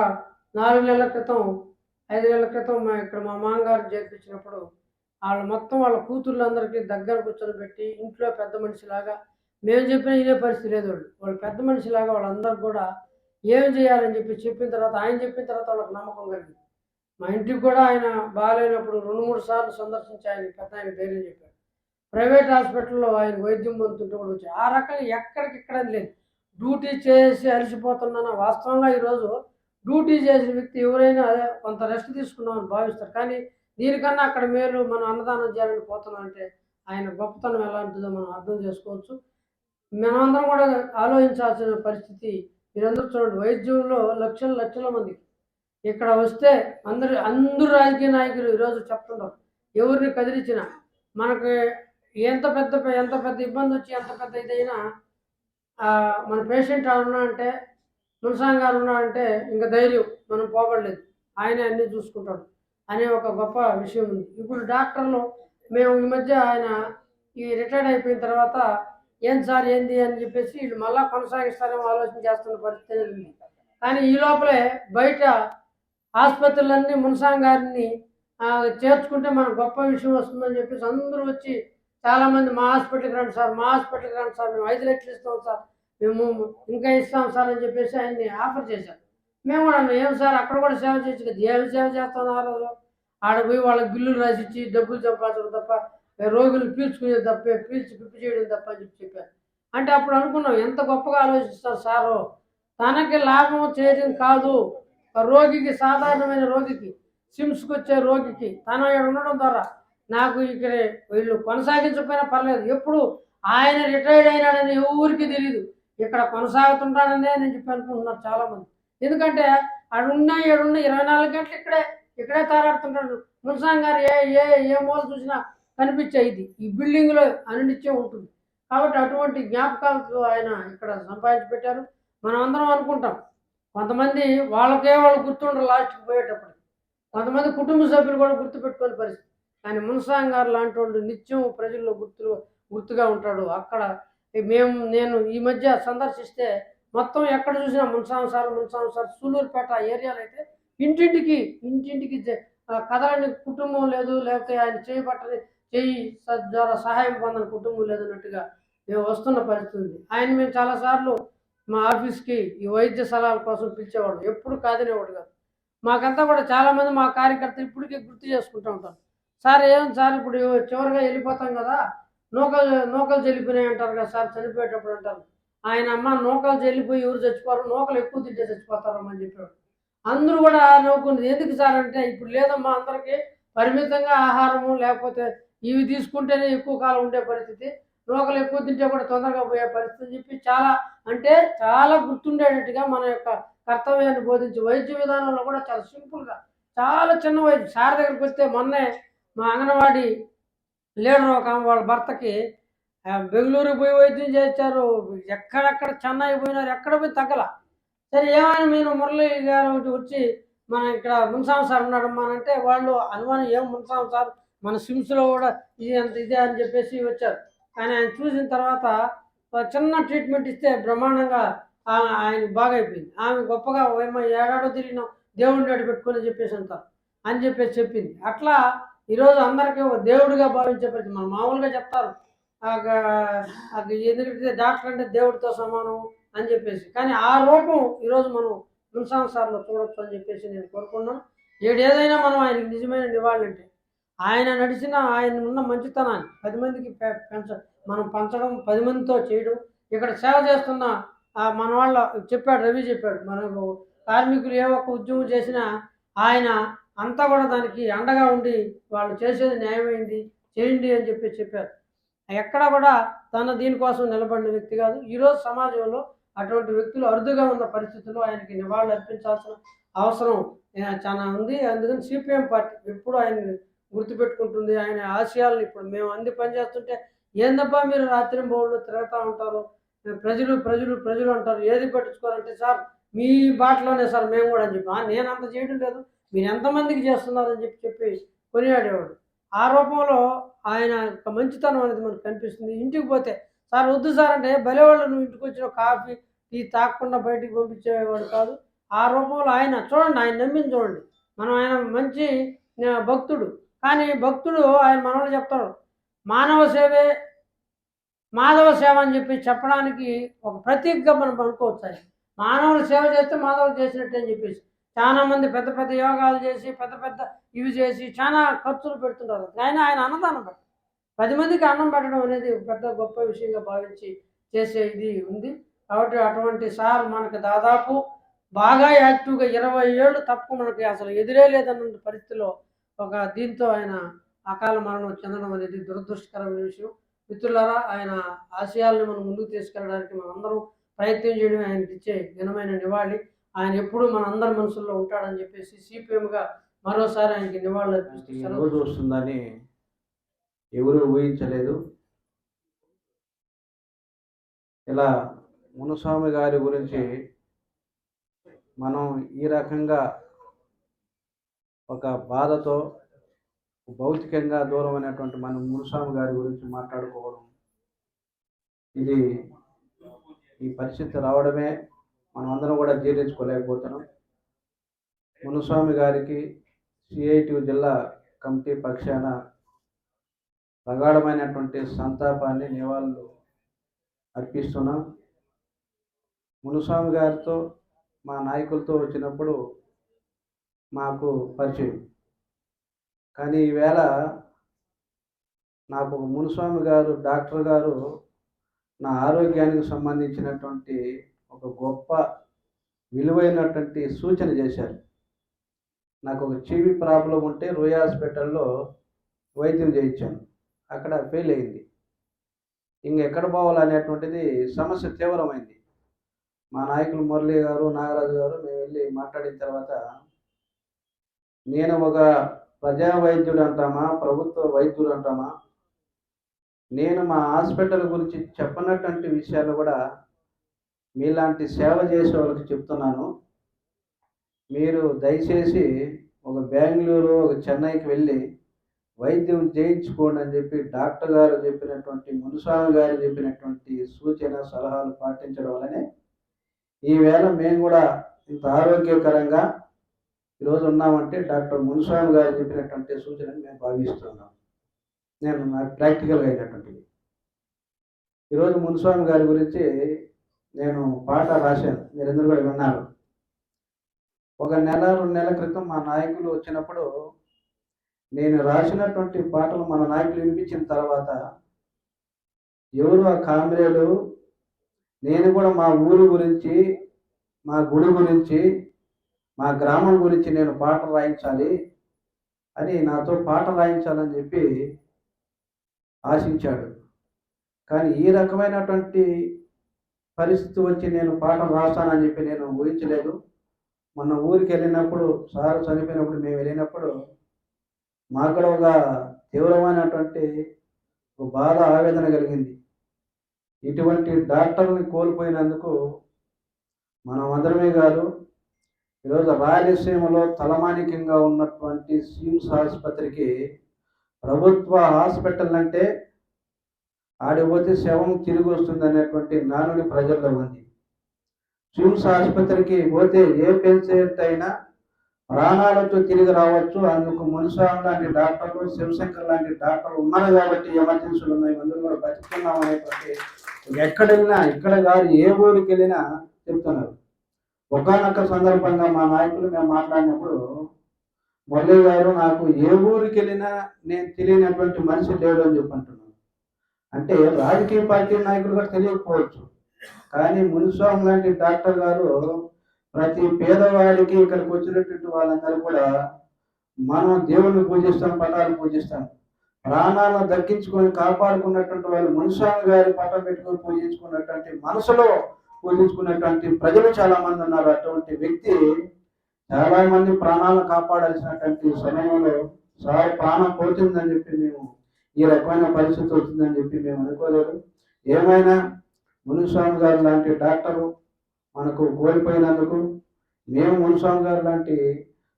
4 నెలల క్రితం, 5 నెలల క్రితం ఇక్కడ మా మామగారు చేర్పించినప్పుడు వాళ్ళు మొత్తం వాళ్ళ కూతుర్లందరికీ దగ్గర కూర్చొని పెట్టి ఇంట్లో పెద్ద మనిషిలాగా, మేము చెప్పిన ఇదే పరిస్థితి లేదు, వాళ్ళు పెద్ద మనిషిలాగా వాళ్ళందరూ కూడా ఏం చేయాలని చెప్పిన తర్వాత, ఆయన చెప్పిన తర్వాత వాళ్ళకి నమ్మకం కలిగింది. మా ఇంటికి కూడా ఆయన బాగాలేనప్పుడు 2-3 సార్లు సందర్శించి ఆయన పెద్ద ఆయన ధైర్యం చెప్పారు. ప్రైవేట్ హాస్పిటల్లో ఆయన వైద్యం పొందుతుంటే కూడా వచ్చాయి. ఆ రకంగా ఎక్కడికిక్కడ లేదు. డ్యూటీ చేసి అలసిపోతున్నాను. వాస్తవంగా ఈరోజు డ్యూటీ చేసిన వ్యక్తి ఎవరైనా కొంత రెస్ట్ తీసుకున్నామని భావిస్తారు. కానీ దీనికన్నా అక్కడ మేలు మనం అన్నదానం చేయాలని పోతున్నాం అంటే ఆయన గొప్పతనం ఎలాంటిదో మనం అర్థం చేసుకోవచ్చు. మనమందరం కూడా ఆలోచించాల్సిన పరిస్థితి. మీరందరూ చూడండి, వైద్యంలో లక్షల మందికి ఇక్కడ వస్తే అందరూ రాజకీయ నాయకులు ఈరోజు చెప్తున్నారు, ఎవరిని కదిలించినా మనకి ఎంత పెద్ద ఇబ్బంది వచ్చి ఎంత పెద్ద ఇదైనా మన పేషెంట్ ఉన్నా అంటే, మున్సాంగ్ గారు ఉన్నా అంటే ఇంకా ధైర్యం, మనం పోబడలేదు, ఆయనే అన్నీ చూసుకుంటాడు అనే ఒక గొప్ప విషయం ఉంది. ఇప్పుడు డాక్టర్లు మేము ఈ మధ్య ఆయన ఈ రిటైర్డ్ అయిపోయిన తర్వాత ఏం సార్ ఏంది అని చెప్పేసి వీళ్ళు మళ్ళీ కొనసాగిస్తారేమో ఆలోచన చేస్తున్న పరిస్థితి ఉంది. కానీ ఈ లోపలే బయట ఆసుపత్రులన్నీ మున్సాంగ్ గారిని చేర్చుకుంటే మనకు గొప్ప విషయం వస్తుందని చెప్పేసి అందరూ వచ్చి చాలామంది మా హాస్పిటల్కి రండి సార్, మేము 5 లక్షలు ఇస్తాం సార్, మేము ఇంకా ఇస్తాం సార్ అని చెప్పేసి ఆయన్ని ఆఫర్ చేశారు. మేము కూడా ఏం సార్ అక్కడ కూడా సేవ చేయొచ్చు కదా, ఏమి సేవ చేస్తాం ఆ రోజు, ఆడ పోయి వాళ్ళకి బిల్లులు రాసిచ్చి డబ్బులు సంపాదించడం తప్ప, రోగులు పీల్చుకునేది తప్పే, పిప్పి చేయడం తప్ప అని చెప్పారు. అంటే అప్పుడు అనుకున్నాం, ఎంత గొప్పగా ఆలోచిస్తారు సారు, తనకి లాభం చేయడం కాదు, రోగికి, సాధారణమైన రోగికి, సిమ్స్కి వచ్చే రోగికి తన ఉండడం ద్వారా నాకు ఇక్కడ వీళ్ళు కొనసాగించకపోయినా పర్లేదు, ఎప్పుడు ఆయన రిటైర్డ్ అయినాడని ఎవరికి తెలియదు, ఇక్కడ కొనసాగుతుంటాడనే నేను చెప్పి అనుకుంటున్నారు చాలామంది. ఎందుకంటే ఆడున్న 24 గంటలు ఇక్కడే తారాడుతుంటాడు. మున్సాంగ్ గారు ఏ మూల చూసినా కనిపించే ఈ బిల్డింగ్లో అన్నిటిచ్చే ఉంటుంది. కాబట్టి అటువంటి జ్ఞాపకాలతో ఆయన ఇక్కడ సంపాదించి పెట్టారు. మనం అందరం అనుకుంటాం, కొంతమంది వాళ్ళు గుర్తుండరు లాస్ట్కి పోయేటప్పుడు, కొంతమంది కుటుంబ సభ్యులు కూడా గుర్తుపెట్టుకోని పరిస్థితి. కానీ మున్సాంగ్ గారు లాంటి వాళ్ళు నిత్యం ప్రజల్లో గుర్తుగా ఉంటాడు. అక్కడ నేను ఈ మధ్య సందర్శిస్తే మొత్తం ఎక్కడ చూసినా మున్సాంగ్ సార్ సూలూరుపేట ఏరియాలో అయితే ఇంటింటికి కదలని కుటుంబం లేదు, లేకపోతే ఆయన చేయబట్టని చెయ్యి ద్వారా సహాయం పొందని కుటుంబం లేదన్నట్టుగా మేము వస్తున్న పరిస్థితి ఉంది. ఆయన మేము చాలాసార్లు మా ఆఫీస్కి ఈ వైద్య సలహాల కోసం పిలిచేవాడు, ఎప్పుడు కాదనేవాడు కాదు. మాకంతా కూడా చాలామంది మా కార్యకర్తలు ఇప్పటికీ గుర్తు చేసుకుంటూ ఉంటారు, సార్ ఏం సార్ ఇప్పుడు చివరిగా వెళ్ళిపోతాం కదా, నూకలు చెల్లిపోయినాయి అంటారు కదా సార్ చనిపోయేటప్పుడు అంటారు. ఆయన అమ్మ నూకలు చెల్లిపోయి ఎవరు చచ్చిపోరు, నూకలు ఎక్కువ తింటే చచ్చిపోతారు అని చెప్పాడు. అందరూ కూడా నవ్వుకుంది. ఎందుకు సార్ అంటే ఇప్పుడు లేదమ్మా, అందరికీ పరిమితంగా ఆహారము లేకపోతే ఇవి తీసుకుంటేనే ఎక్కువ కాలం ఉండే పరిస్థితి, నూకలు ఎక్కువ తింటే కూడా తొందరగా పోయే పరిస్థితి అని చెప్పి చాలా గుర్తుండేటట్టుగా మన యొక్క కర్తవ్యాన్ని బోధించి వైద్య విధానంలో కూడా చాలా సింపుల్గా చాలా చిన్న వైద్యం. సార్ దగ్గరికి వస్తే మొన్నే మా అంగన్వాడీ లీడర్ ఒక ఆమె వాళ్ళ భర్తకి బెంగళూరు పోయి వైద్యం చేశారు, ఎక్కడెక్కడ చెన్నై పోయినారు, ఎక్కడ పోయి తగ్గల. సరే ఏమైనా మీరు మురళి గారు వచ్చి మన ఇక్కడ మున్సాం సార్ ఉన్నాడమ్మా అని అంటే వాళ్ళు అనుమానం, ఏం మున్సాం సార్ మన సిమ్స్లో కూడా ఇది అంత ఇదే అని చెప్పేసి వచ్చారు. కానీ ఆయన చూసిన తర్వాత ఒక చిన్న ట్రీట్మెంట్ ఇస్తే బ్రహ్మాండంగా ఆయన బాగా అయిపోయింది. ఆమె గొప్పగా ఏమో ఏడాడో తిరిగినాం దేవుడిని అడి పెట్టుకొని చెప్పేసి అంటారు అని చెప్పేసి చెప్పింది. అట్లా ఈరోజు అందరికీ ఒక దేవుడిగా భావించే పరిస్థితి. మనం మామూలుగా చెప్తారు ఎందుకంటే డాక్టర్ అంటే దేవుడితో సమానం అని చెప్పేసి, కానీ ఆ రూపం ఈరోజు మనం మున్సాం సార్లో చూడొచ్చు అని చెప్పేసి నేను కోరుకున్నాను. ఏదైనా మనం ఆయనకి నిజమైన నివాళులంటే ఆయన నడిచిన ఆయన ఉన్న మంచితనాన్ని 10 మందికి మనం పంచడం, 10 మందితో చేయడం, ఇక్కడ సేవ చేస్తున్న మన వాళ్ళ చెప్పాడు, రవి చెప్పాడు, మనకు కార్మికులు ఏ ఒక్క ఉద్యోగం చేసినా ఆయన అంతా కూడా దానికి అండగా ఉండి వాళ్ళు చేసేది న్యాయమైంది చేయండి అని చెప్పారు. ఎక్కడ కూడా దీనికోసం నిలబడిన వ్యక్తి కాదు. ఈరోజు సమాజంలో అటువంటి వ్యక్తులు అరుదుగా ఉన్న పరిస్థితుల్లో ఆయనకి నివాళులు అర్పించాల్సిన అవసరం చాలా ఉంది. అందుకని సిపిఎం పార్టీ ఎప్పుడు ఆయన్ని గుర్తుపెట్టుకుంటుంది. ఆయన ఆశయాలను ఇప్పుడు మేము అంది పనిచేస్తుంటే ఏందబ్బా మీరు రాత్రి బోర్డులో తిరుగుతూ ఉంటారు, ప్రజలు అంటారు, ఏది పట్టించుకోవాలంటే సార్ మీ బాటలోనే సార్ మేము కూడా అని చెప్పి, నేను అంత చేయడం లేదు, మీరు ఎంతమందికి చేస్తున్నారని చెప్పి కొనియాడేవాడు. ఆ రూపంలో ఆయన యొక్క మంచితనం అనేది మనకు కనిపిస్తుంది. ఇంటికి పోతే సార్ వద్దు సార్ అంటే భలేవాళ్ళు, నువ్వు ఇంటికి వచ్చిన కాఫీ టీ తాగకుండా బయటికి పంపించేవాడు కాదు. ఆ రూపంలో ఆయన చూడండి, ఆయన నమ్మింది చూడండి. ఆయన మంచి భక్తుడు, కానీ భక్తుడు ఆయన మనవాళ్ళు చెప్తాడు మానవ సేవే మాధవ సేవ అని చెప్పడానికి ఒక ప్రతీకగా మనం అనుకోవచ్చు. ఆయన మానవులు సేవ చేస్తే మాధవులు చేసినట్టు అని చెప్పేసి చాలామంది పెద్ద పెద్ద యోగాలు చేసి పెద్ద ఇవి చేసి చాలా ఖర్చులు పెడుతుంటారు. ఆయన అన్నదానం పెట్టారు, 10 మందికి అన్నం పెట్టడం అనేది పెద్ద గొప్ప విషయంగా భావించి చేసే ఇది ఉంది. కాబట్టి అటువంటి సార్ మనకు దాదాపు బాగా యాక్టివ్గా 20 ఏళ్ళు తప్ప మనకి అసలు ఎదురే లేదన్న పరిస్థితిలో దీంతో ఆయన అకాల మరణం చెందడం అనేది దురదృష్టకరమైన విషయం. మిత్రులారా, ఆయన ఆశయాలను మనం ముందుకు తీసుకెళ్ళడానికి మనందరం ప్రయత్నం చేయడం ఆయనకి ఇచ్చే ఘనమైన నివాళి. ఆయన ఎప్పుడూ మన అందరి మనసుల్లో ఉంటాడని చెప్పేసి సిపిఎంగా మరోసారి ఆయనకి నివాళులు అర్పిస్తూ రోజు వస్తుందని ఎవరు ఊహించలేదు. ఇలా మునుస్వామి గారి గురించి మనం ఈ రకంగా ఒక బాధతో భౌతికంగా దూరమైనటువంటి మనం మునుస్వామి గారి గురించి మాట్లాడుకోవడం, ఇది ఈ పరిస్థితి రావడమే మనం అందరం కూడా జీర్ణించుకోలేకపోతున్నాం. మునుస్వామి గారికి సిఐటియు జిల్లా కమిటీ పక్షాన ప్రగాఢమైనటువంటి సంతాపాన్ని నివాళులు అర్పిస్తున్నాం. మునుస్వామి గారితో మా నాయకులతో వచ్చినప్పుడు మాకు పరిచయం, కానీ ఈవేళ నాకు మునుస్వామి గారు డాక్టర్ గారు నా ఆరోగ్యానికి సంబంధించినటువంటి ఒక గొప్ప విలువైనటువంటి సూచన చేశారు. నాకు ఒక చెవి ప్రాబ్లం ఉంటే రోయ్ హాస్పిటల్లో వైద్యం చేయించాను, అక్కడ ఫెయిల్ అయింది. ఇంకెక్కడ పోవాలనేటువంటిది సమస్య తీవ్రమైంది. మా నాయకులు మురళి గారు, నాగరాజు గారు మేము వెళ్ళి మాట్లాడిన తర్వాత, నేను ఒక ప్రజా వైద్యుడు అంటామా ప్రభుత్వ వైద్యుడు అంటామా, నేను మా హాస్పిటల్ గురించి చెప్పనటువంటి విషయాలు కూడా మీలాంటి సేవ చేసే వాళ్ళకి చెప్తున్నాను. మీరు దయచేసి ఒక బెంగళూరు ఒక చెన్నైకి వెళ్ళి వైద్యం చేయించుకోండి అని చెప్పి డాక్టర్ గారు చెప్పినటువంటి మునుస్వామి గారు చెప్పినటువంటి సూచన సలహాలు పాటించడం వల్లనే ఈవేళ మేము కూడా ఇంత ఆరోగ్యకరంగా ఈరోజు ఉన్నామంటే డాక్టర్ మునుస్వామి గారు చెప్పినటువంటి సూచనని మేము భావిస్తున్నాం. నాకు ప్రాక్టికల్గా అయినటువంటిది. ఈరోజు మునిస్వామి గారి గురించి నేను పాట రాశాను, మీరందరూ కూడా విన్నారు. ఒక నెల 2 నెలల క్రితం మా నాయకులు వచ్చినప్పుడు నేను రాసినటువంటి పాటలు మన నాయకులు వినిపించిన తర్వాత ఎవరు ఆ కామ్రేడు, నేను కూడా మా ఊరు గురించి, మా గుడి గురించి, మా గ్రామం గురించి నేను పాట రాయించాలి అని నాతో పాట రాయించాలని చెప్పి ఆశించాడు. కానీ ఈ రకమైనటువంటి పరిస్థితి వచ్చి నేను పాటలు రాస్తానని చెప్పి నేను ఊహించలేదు. మొన్న ఊరికి వెళ్ళినప్పుడు, సారు చనిపోయినప్పుడు మేము వెళ్ళినప్పుడు మాకు కూడా ఒక తీవ్రమైనటువంటి ఒక బాధ, ఆవేదన కలిగింది. ఇటువంటి డాక్టర్ని కోల్పోయినందుకు మనం అందరమే కాదు, ఈరోజు రాయలసీమలో తలమానికంగా ఉన్నటువంటి సిమ్స్ ఆసుపత్రికి, ప్రభుత్వ హాస్పిటల్ అంటే ఆడిపోతే శవం తిరిగి వస్తుంది అనేటువంటి నానుడి ప్రజల్లో ఉంది. సిమ్స్ ఆసుపత్రికి పోతే ఏ పేషెంట్ అయినా ప్రాణాలతో తిరిగి రావచ్చు. అందుకు మునిస్వామి లాంటి డాక్టర్లు, శివశంకర్ లాంటి డాక్టర్లు ఉన్నారు కాబట్టి ఎమర్జెన్సీలు ఉన్నాయి, మందులు కూడా బతుకున్నాం అనేటువంటి ఎక్కడ వెళ్ళినా, ఇక్కడ కాదు ఏ ఊరికి వెళ్ళినా చెప్తున్నారు. ఒకానొక సందర్భంగా మా నాయకులు మేము మాట్లాడినప్పుడు మురళి గారు, నాకు ఏ ఊరికి వెళ్ళినా నేను తెలియనటువంటి మనిషి లేడు అని చెప్పంటున్నాను. అంటే రాజకీయ పార్టీ నాయకులు కూడా తెలియకపోవచ్చు, కానీ మునిస్వామి లాంటి డాక్టర్ గారు ప్రతి పేదవాడికి ఇక్కడికి వచ్చినటువంటి వాళ్ళందరూ కూడా మనం దేవుణ్ణి పూజిస్తాం, పటాలు పూజిస్తాం, ప్రాణాలను దక్కించుకొని కాపాడుకున్నటువంటి వాళ్ళు మునిస్వామి గారి పటం పెట్టుకొని పూజించుకున్నటువంటి, మనసులో పూజించుకున్నటువంటి ప్రజలు చాలా మంది ఉన్నారు. అటువంటి వ్యక్తి చాలా మంది ప్రాణాలను కాపాడాల్సినటువంటి సమయంలో సార్ ప్రాణం పోతుందని చెప్పి మేము, ఈ రకమైన పరిస్థితి వచ్చిందని చెప్పి మేము అనుకోలేదు. ఏమైనా మునిస్వామి గారు లాంటి డాక్టరు మనకు కోల్పోయినందుకు మేము మునిస్వామి గారు లాంటి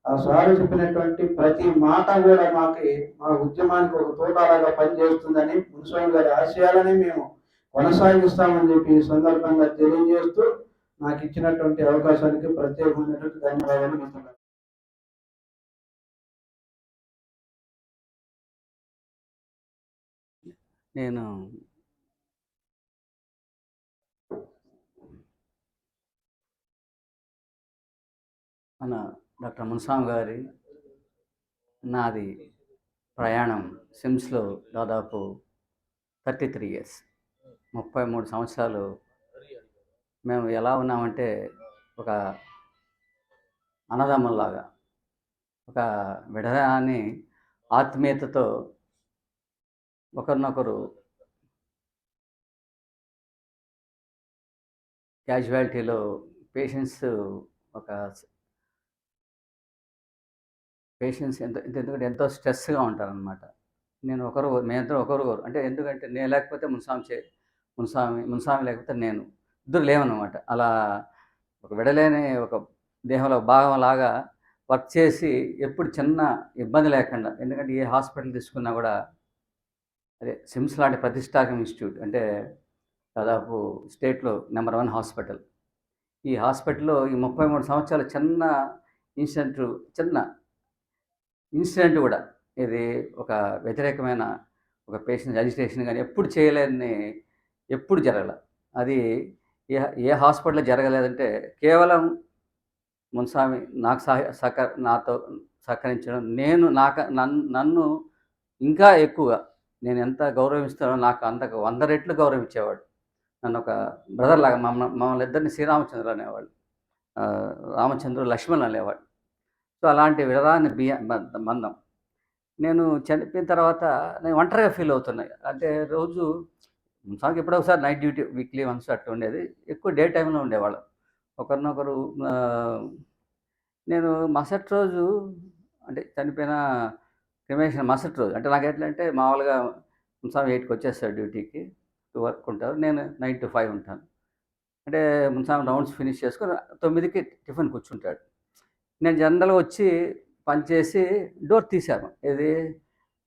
ఆ సారు చెప్పినటువంటి ప్రతి మాట కూడా మా ఉద్యమానికి ఒక తోటలాగా పనిచేస్తుందని, మునిస్వామి గారి ఆశయాలని మేము కొనసాగిస్తామని చెప్పి ఈ సందర్భంగా తెలియజేస్తూ నాకు ఇచ్చినటువంటి అవకాశానికి ప్రత్యేకమైనటువంటి ధన్యవాదాలు మిత్రులారా. నేను మన డాక్టర్ మునిస్వామి గారి నాది ప్రయాణం సిమ్స్లో దాదాపు 33 ఇయర్స్, 33 సంవత్సరాలు మేము ఎలా ఉన్నామంటే ఒక అన్నదమ్ముల్లాగా, ఒక విడరాని ఆత్మీయతతో ఒకరినొకరు క్యాజువాలిటీలో పేషెంట్స్ ఎందుకంటే ఎంతో స్ట్రెస్గా ఉంటారనమాట. మేమిద్దరం ఒకరు అంటే, ఎందుకంటే నేను లేకపోతే మునిస్వామి లేకపోతే నేను, ఇద్దరు లేవన్నమాట. అలా ఒక విడలేని ఒక దేహంలో భాగంలాగా వర్క్ చేసి ఎప్పుడు చిన్న ఇబ్బంది లేకుండా, ఎందుకంటే ఏ హాస్పిటల్ తీసుకున్నా కూడా అదే సిమ్స్ లాంటి ప్రతిష్టాత్మక ఇన్స్టిట్యూట్ అంటే దాదాపు స్టేట్లో నెంబర్ 1 హాస్పిటల్. ఈ హాస్పిటల్లో ఈ 33 సంవత్సరాలు చిన్న ఇన్సిడెంట్ కూడా, ఇది ఒక వ్యతిరేకమైన ఒక పేషెంట్ అజిటేషన్ కానీ ఎప్పుడు జరగల. అది ఏ హాస్పిటల్లో జరగలేదంటే కేవలం మునిస్వామి నాతో సహకరించడం, నన్ను ఇంకా ఎక్కువగా నేను ఎంత గౌరవిస్తానో నాకు అంతకు 100 రెట్లు గౌరవం ఇచ్చేవాడు. నన్ను ఒక బ్రదర్ లాగా, మమ్మల్ని ఇద్దరిని శ్రీరామచంద్రులు అనేవాళ్ళు, రామచంద్రుడు లక్ష్మణ్ అనేవాడు. సో అలాంటి విడరాని బంధం. నేను చనిపోయిన తర్వాత నేను ఒంటరిగా ఫీల్ అవుతున్నాయి. అంటే రోజు మునిస్వామికి ఎప్పుడో ఒకసారి నైట్ డ్యూటీ, వీక్లీ వన్స్ అట్లా ఉండేది, ఎక్కువ డే టైంలో ఉండేవాళ్ళం ఒకరినొకరు. నేను మరుసటి రోజు అంటే చనిపోయిన క్రిమేషన్ మరుసటి రోజు, అంటే నాకు ఎట్లా అంటే మామూలుగా మునిస్వామి 8కి వచ్చేస్తాడు డ్యూటీకి, 2 వరకు ఉంటారు, నేను 9 to 5 ఉంటాను. అంటే మునిస్వామి రౌండ్స్ ఫినిష్ చేసుకొని 9కి టిఫిన్ కూర్చుంటాడు. నేను జనరల్గా వచ్చి పనిచేసి డోర్ తీశాను. ఇది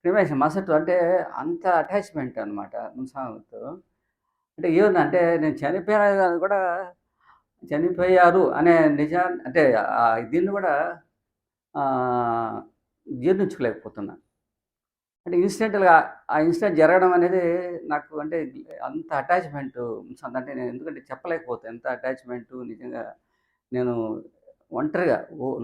క్రిమేషన్ మరుసటి, అంటే అంత అటాచ్మెంట్ అనమాట మునిస్వామితో. అంటే ఏముందంటే నేను చనిపోయినా కూడా చనిపోయారు అనే నిజాన్ని, అంటే దీన్ని కూడా జీర్ణించుకోలేకపోతున్నా. అంటే ఇన్సిడెంటల్‌గా ఆ ఇన్సిడెంట్ జరగడం అనేది నాకు అంటే అంత అటాచ్‌మెంటు అంటే నేను ఎందుకంటే చెప్పలేకపోతాను. ఎంత అటాచ్‌మెంటు నిజంగా నేను ఒంటరిగా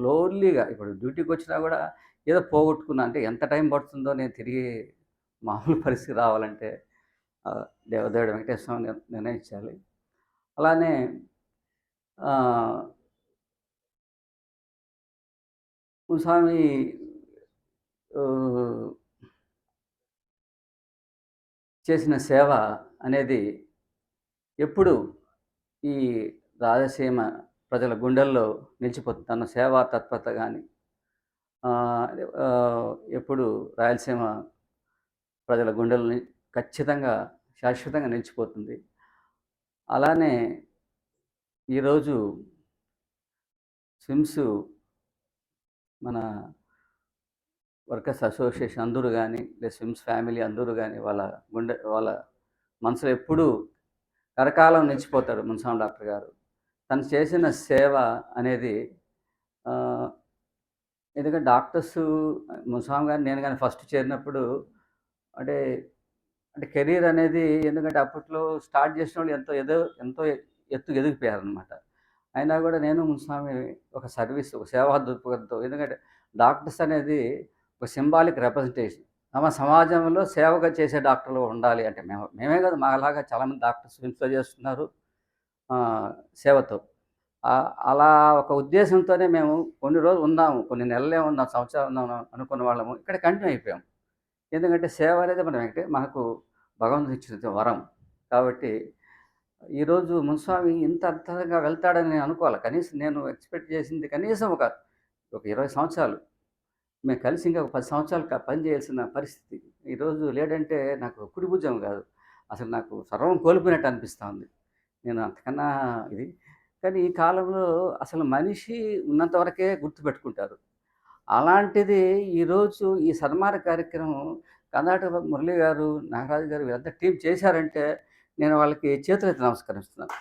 లోన్‌లీగా ఇప్పుడు డ్యూటీకొచ్చినా గూడా ఏదో పోగొట్టుకున్నా. అంటే ఎంత టైం పడుతుందో నేను తిరిగి మామూలు పరిస్థితికి రావాలంటే దేవదేవుడు వెంకటేశ్వర స్వామి నిర్ణయించాలి. అలానే ఆహ్, స్వామి ఆహ్, చేసిన సేవ అనేది ఎప్పుడు ఈ రాయలసీమ ప్రజల గుండెల్లో నిలిచిపోతుంది. తన సేవా తత్పరత గాని ఆహ్, ఆహ్, ఎప్పుడు రాయలసీమ ప్రజల గుండెల్ని ఖచ్చితంగా శాశ్వతంగా నిలిచిపోతుంది. అలానే ఈరోజు స్విమ్స్ మన వర్కర్స్ అసోసియేషన్ అందరూ గానీ, లేదా స్విమ్స్ ఫ్యామిలీ అందరూ గానీ వాళ్ళ మనసులో ఎప్పుడూ కరకాలం నిలిచిపోతాడు మున్స్వామి డాక్టర్ గారు. తను చేసిన సేవ అనేది ఆహ్, ఎందుకంటే డాక్టర్సు మున్స్వామి గారు నేను గాని ఫస్ట్ చేరినప్పుడు అంటే, అంటే కెరీర్ అనేది ఎందుకంటే అప్పట్లో స్టార్ట్ చేసినోళ్ళు ఎంతో ఎత్తుకు ఎదిగిపోయారనమాట. అయినా గూడా నేను మున్స్వామి ఒక సర్వీస్, ఒక సేవా దృక్పథంతో ఎందుకంటే డాక్టర్స్ అనేది ఒక సింబాలిక్ రిప్రజెంటేషన్. సమాజంలో సేవగా చేసే డాక్టర్లు ఉండాలి అంటే మేమే కాదు మాలాగా చాలామంది డాక్టర్స్ స్విమ్స్‌లో చేస్తున్నారు సేవతో. అలా ఒక ఉద్దేశంతోనే మేము కొన్ని రోజులు ఉన్నాము. కొన్ని నెలలే ఉన్నాం, సంవత్సరాలు ఉన్నాం అనుకున్న వాళ్ళము. ఇక్కడ కంటిన్యూ అయిపోయాం. ఎందుకంటే సేవ అనేది మనకు భగవంతుడు ఇచ్చిన వరం. కాబట్టి ఈరోజు మున్స్వామి ఇంత అద్భుతంగా వెళ్తాడని నేను అనుకోవాలి. కనీసం నేను ఎక్స్‌పెక్ట్ చేసింది కనీసం ఒక 20 సంవత్సరాలు. మేము కలిసి ఇంకా ఒక 10 సంవత్సరాలు పని చేయాల్సిన పరిస్థితి. ఈరోజు లేడంటే నాకు కుడి భుజం కాదు. అసలు నాకు సర్వం కోల్పోయినట్టు అనిపిస్తా ఉంది. నేను అంతకన్నా ఇది. కానీ ఈ కాలంలో అసలు మనిషి ఉన్నంత వరకే గుర్తుపెట్టుకుంటారు. అలాంటిది ఈరోజు ఈ సన్మాన కార్యక్రమం కర్ణాటక మురళి గారు, నాగరాజు గారు వీళ్ళంతా టీమ్ చేశారంటే నేను వాళ్ళకి చేతులెత్తి నమస్కరిస్తున్నాను.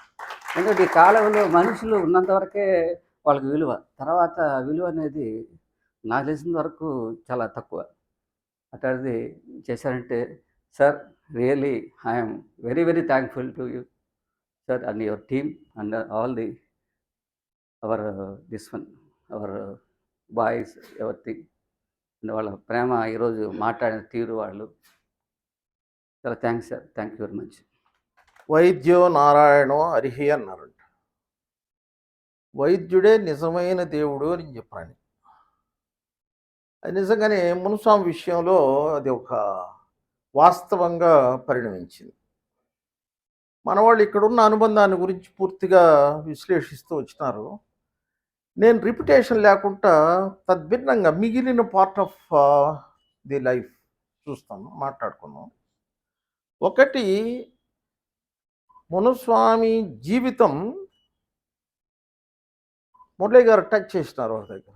ఎందుకంటే ఈ కాలంలో మనుషులు ఉన్నంత వరకే వాళ్ళకి విలువ. తర్వాత విలువ అనేది నాకు తెలిసినంత వరకు చాలా తక్కువ. అట్లాంటిది చేశారంటే sir really I am very very thankful to you sir and your team and all our our boys everything. And వాళ్ళ ప్రేమ ఈరోజు మాట్లాడిన తీరు వాళ్ళు చాలా thanks sir. Thank you very much. వైద్యో నారాయణో హరిహి అన్నారంట. వైద్యుడే నిజమైన దేవుడు అని చెప్పాను. అది నిజంగానే మునుస్వామి విషయంలో అది ఒక వాస్తవంగా పరిణమించింది. మన వాళ్ళు ఇక్కడున్న అనుబంధాన్ని గురించి పూర్తిగా విశ్లేషిస్తూ వచ్చినారు. నేను రిపిటేషన్ లేకుండా తద్భిన్నంగా మిగిలిన పార్ట్ ఆఫ్ ది లైఫ్ మాట్లాడుకున్నాం. ఒకటి, మునుస్వామి జీవితం మురళి గారు టచ్ చేసినారు వాళ్ళ దగ్గర.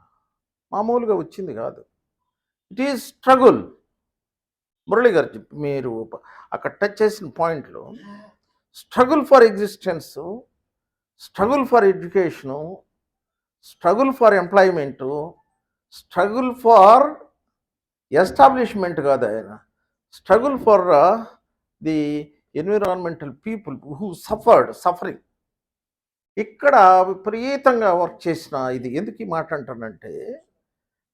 మామూలుగా వచ్చింది కాదు. It is struggle. మురళి గారు మీరు అక్కడ టచ్ చేసిన పాయింట్లో struggle for existence, struggle for education, struggle for employment, struggle for establishment కాదు ఆయన, struggle for the environmental people who suffering. ఇక్కడ విపరీతంగా వర్క్ చేసిన ఇది ఎందుకు ఈ మాట అంటానంటే,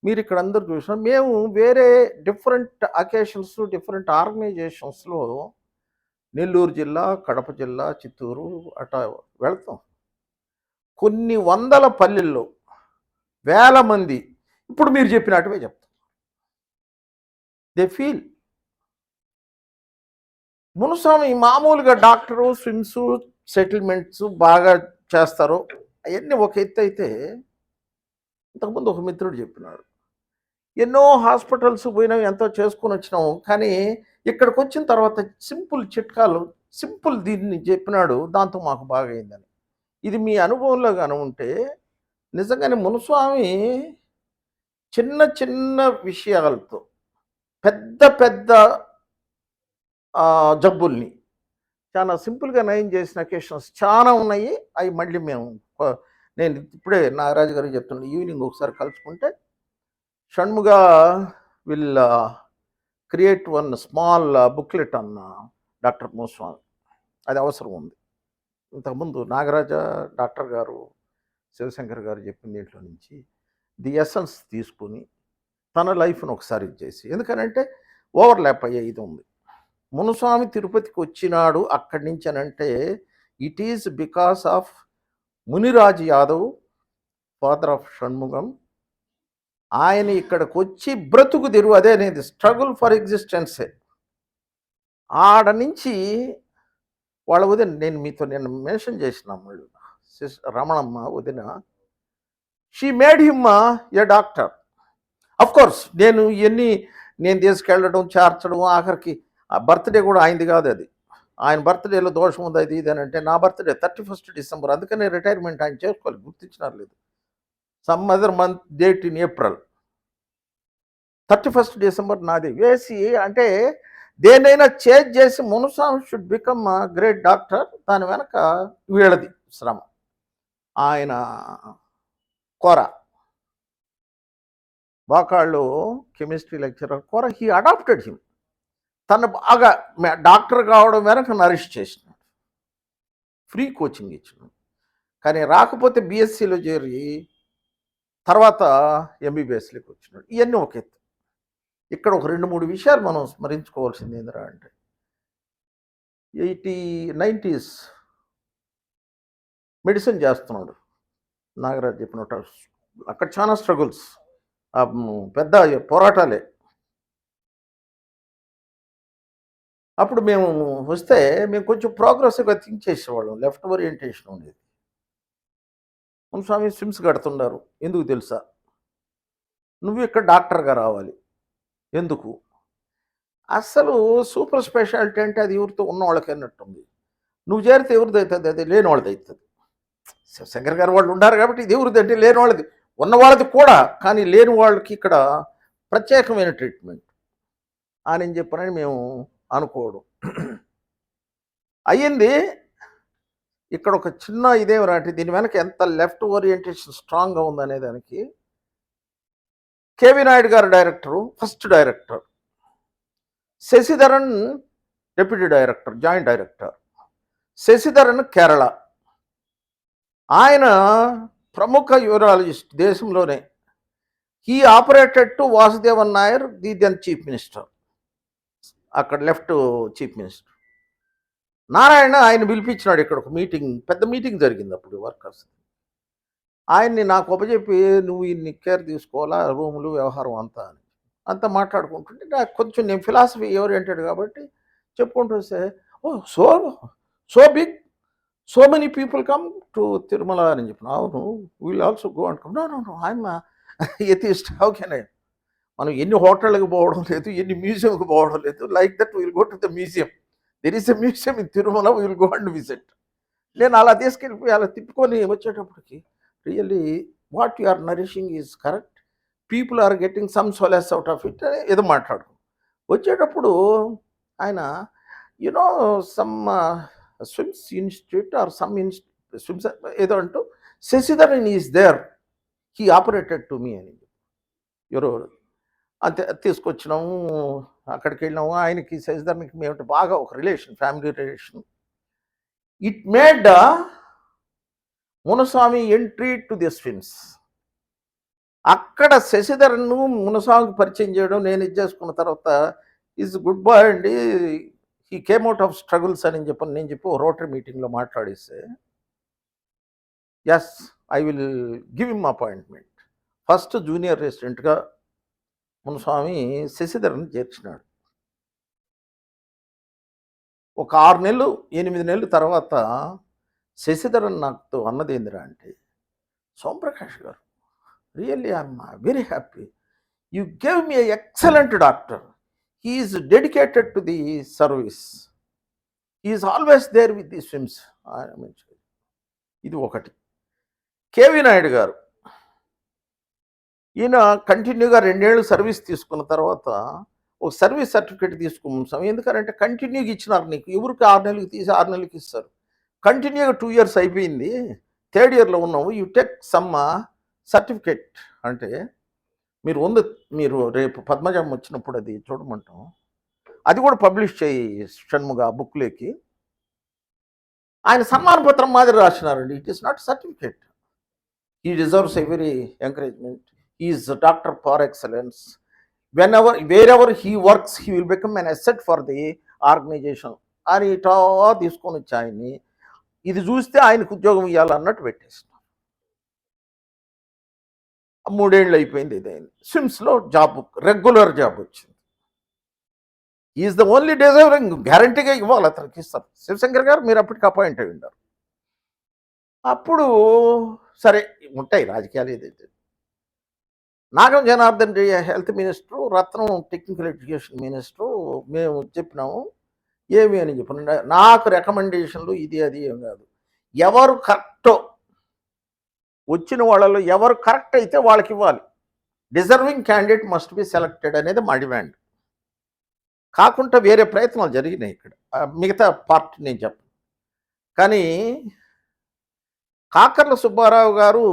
మీరు ఇక్కడ అందరు చూసిన మేము వేరే డిఫరెంట్ అకేషన్స్, డిఫరెంట్ ఆర్గనైజేషన్స్లో నెల్లూరు జిల్లా, కడప జిల్లా, చిత్తూరు అట్లా వెళ్తాం. కొన్ని వందల పల్లెల్లో వేల మంది ఇప్పుడు మీరు చెప్పినట్టువే చెప్తాం. దే ఫీల్ మునుస్వామి మామూలుగా డాక్టరు, స్విమ్స్, సెటిల్మెంట్స్ బాగా చేస్తారు. అవన్నీ ఒక ఎత్తు అయితే, ఇంతకుముందు ఒక మిత్రుడు చెప్పినాడు, ఎన్నో హాస్పిటల్స్ పోయినాం, ఎంతో చేసుకొని వచ్చినాము, కానీ ఇక్కడికి వచ్చిన తర్వాత సింపుల్ చిట్కాలు, సింపుల్ దీన్ని చెప్పినాడు, దాంతో మాకు బాగా అయిందని. ఇది మీ అనుభవంలో కానీ ఉంటే నిజంగానే మునుస్వామి చిన్న చిన్న విషయాలతో పెద్ద పెద్ద జబ్బుల్ని చాలా సింపుల్గా నయం చేసిన అకేషన్స్ చాలా ఉన్నాయి. అవి మళ్ళీ నేను ఇప్పుడే నాగరాజు గారికి చెప్తున్నాను, ఈవినింగ్ ఒకసారి కలుసుకుంటే Shanmuga will create one small booklet అన్న డాక్టర్ మునుస్వామి. అది అవసరం ఉంది. ఇంతకుముందు నాగరాజ డాక్టర్ గారు, శివశంకర్ గారు చెప్పిన దీంట్లో నుంచి ది ఎసెన్స్ తీసుకుని తన లైఫ్ను ఒకసారి ఇచ్చేసి, ఎందుకనంటే ఓవర్లాప్ అయ్యే ఇది ఉంది. మునుస్వామి తిరుపతికి వచ్చినాడు అక్కడి నుంచి అని అంటే it is because of Muniraj Yadav, father of Shanmugam. ఆయన ఇక్కడికి వచ్చి బ్రతుకు తెరువు, అదే అనేది స్ట్రగుల్ ఫర్ ఎగ్జిస్టెన్సే. ఆడ నుంచి వాళ్ళ వదిన, నేను మెన్షన్ చేసిన రమణమ్మ వదిన, she made him a doctor. Of course నేను తీసుకెళ్ళడం, చేర్చడం, ఆఖరికి ఆ బర్త్డే కూడా ఆయనది కాదు, అది ఆయన బర్త్డేలో దోషం ఉంది అది ఇది అని అంటే, నా బర్త్డే 31st డిసెంబర్, అందుకనే రిటైర్మెంట్ ఆయన చేసుకోవాలి, గుర్తించినారు లేదు. Some other month date in April, 31st December నాది వేసి, అంటే దేనైనా చేంజ్ చేసి Munuswamy should become great doctor. దాని వెనక వీళ్ళది శ్రమ. ఆయన కోర బాకాళ్ళు కెమిస్ట్రీ లెక్చరర్ కోర, హీ అడాప్టెడ్ హిమ్. తను బాగా డాక్టర్ కావడం వెనక నరిష్ చేసినాడు, ఫ్రీ కోచింగ్ ఇచ్చినాడు. కానీ రాకపోతే బీఎస్సీలో చేరి తర్వాత ఎంబీబీఎస్లోకి వచ్చినాడు. ఇవన్నీ ఒక ఎత్తు. ఇక్కడ ఒక 2-3 విషయాలు మనం స్మరించుకోవాల్సింది ఏంటంటే అంటే 90s మెడిసిన్ చేస్తున్నాడు నాగరాజ్ చెప్పినట్టు. అక్కడ చాలా స్ట్రగుల్స్, పెద్ద పోరాటాలే. అప్పుడు మేము వస్తే మేము కొంచెం ప్రోగ్రెసివ్గా థింక్ చేసేవాళ్ళం, లెఫ్ట్ ఓరియంటేషన్ ఉండేది. మునుస్వామి స్విమ్స్ కడుతున్నారు, ఎందుకు తెలుసా? నువ్వు ఇక్కడ డాక్టర్గా రావాలి. ఎందుకు? అసలు సూపర్ స్పెషాలిటీ అంటే అది ఎవరితో ఉన్న వాళ్ళకి అన్నట్టుంది. నువ్వు చేరితే ఎవరిది అవుతుంది? అది లేని వాళ్ళది అవుతుంది. శంకర్ గారు వాళ్ళు ఉన్నారు కాబట్టి ఇది ఎవరిది అంటే లేని వాళ్ళది, ఉన్నవాళ్ళది కూడా, కానీ లేని వాళ్ళకి ఇక్కడ ప్రత్యేకమైన ట్రీట్మెంట్ అని చెప్పనని మేము అనుకోవడం అయ్యింది. ఇక్కడ ఒక చిన్న ఇదేమిరంటే దీని వెనక ఎంత లెఫ్ట్ ఓరియంటేషన్ స్ట్రాంగ్గా ఉందనే దానికి K V Naidu garu director, first director, Sasidharan deputy director, joint director. Sasidharan Kerala, ఆయన ప్రముఖ యూరాలజిస్ట్ దేశంలోనే. He operated to Vasudevan Nair, the then chief minister, అక్కడ లెఫ్ట్ చీఫ్ మినిస్టర్. నారాయణ ఆయన పిలిపించినాడు ఇక్కడ ఒక మీటింగ్, పెద్ద మీటింగ్ జరిగింది అప్పుడు వర్కర్స్. ఆయన్ని నాకు అప్పచెప్పి నువ్వు ఇన్ని కేర్ తీసుకోవాలా, రూములు వ్యవహారం అంతా మాట్లాడుకుంటుంటే నాకు కొంచెం నేను ఫిలాసఫీ ఓరియంటెడ్ కాబట్టి చెప్పుకుంటూ వస్తే, oh so big, so many people come to Tirumala అని చెప్పిన. అవును, will also go and come. No I'm atheist, how can I? మనం ఎన్ని హోటళ్ళకి పోవడం లేదు, ఎన్ని మ్యూజియంకి పోవడం లేదు. Like that will go to the museum. There is a museum in Tirumala, will go and visit. నేను అలా తీసుకెళ్ళిపోయి అలా తిప్పుకొని వచ్చేటప్పటికి really what you are nourishing is correct, people are getting some solace out of it అని ఏదో మాట్లాడుకో. వచ్చేటప్పుడు ఆయన you know some SVIMS institute or some SVIMS ఏదో అంటూ Sasidharan is there, he operated to me అని ఎవరో అంతే తీసుకొచ్చినాము. అక్కడికి వెళ్ళినాము. ఆయనకి శశిధరన్కి మేము బాగా ఒక relation, family relation. It made Munuswamy entry to the SVIMS. అక్కడ శశిధరన్ను మునుస్వామికి పరిచయం చేయడం, నేను ఇది చేసుకున్న తర్వాత ఈజ్ గుడ్ బాయ్ అండి, he came out of struggles అని చెప్పని నేను చెప్పి రోటరీ మీటింగ్లో మాట్లాడిస్తే, yes I will give him appointment. First junior రెసిడెంట్గా మునుస్వామి శశిధరన్ చేర్చినాడు. ఒక 6 నెలలు 8 నెలలు తర్వాత శశిధరన్ నాతో అన్నది ఏందిరా అంటే, Somaprakash garu, really I'm very happy, you gave me excellent doctor, he is dedicated to the service, he is always there with the SVIMS. ఇది ఒకటి. కేవి నాయుడు గారు, ఈయన కంటిన్యూగా 2 ఏళ్ళు సర్వీస్ తీసుకున్న తర్వాత ఒక సర్వీస్ సర్టిఫికేట్ తీసుకున్నాం. ఎందుకంటే కంటిన్యూగా ఇచ్చినారు నీకు, ఎవరికి 6 నెలలకు తీసి 6 నెలలకి ఇస్తారు. కంటిన్యూగా 2 years అయిపోయింది, 3rd yearలో ఉన్నావు, యూ టేక్ సమ్ సర్టిఫికేట్ అంటే మీరు రేపు పద్మజం వచ్చినప్పుడు అది చూడమంటాం. అది కూడా పబ్లిష్ చేయి షణ్ముగ బుక్లోకి. ఆయన సన్మాన పత్రం మాదిరి రాసినారండి. It is not certificate. He deserves every encouragement. Is doctor for excellence. Wherever he works he will become an asset for the organisation అని ఇటా తీసుకొని వచ్చి ఆయన్ని ఇది చూస్తే ఆయనకు ఉద్యోగం ఇవ్వాలన్నట్టు పెట్టేసిన. 3 ఏళ్ళు అయిపోయింది. ఇదైంది. స్విమ్స్లో జాబ్, రెగ్యులర్ జాబ్ వచ్చింది. Is the only deserving. గ్యారంటీగా ఇవ్వాలి, అతనికి ఇస్తారు. శివశంకర్ గారు మీరు అప్పటికి అపాయింట్ అయి ఉంటారు. అప్పుడు సరే ఉంటాయి రాజకీయాలు. ఏదైతే నాగం జనార్దన్ రెడ్డి హెల్త్ మినిస్టరు, రత్నం టెక్నికల్ ఎడ్యుకేషన్ మినిస్టరు, మేము చెప్పినాము ఏమి అని చెప్పిన నాకు రికమెండేషన్లు ఇది అది ఏం కాదు. ఎవరు కరెక్టో వచ్చిన వాళ్ళలో ఎవరు కరెక్ట్ అయితే వాళ్ళకి ఇవ్వాలి. Deserving candidate must be selected అనేది మా డిమాండ్. కాకుండా వేరే ప్రయత్నాలు జరిగినాయి ఇక్కడ. మిగతా పార్ట్ నేను చెప్పను. కానీ కాకర్ల సుబ్బారావు గారు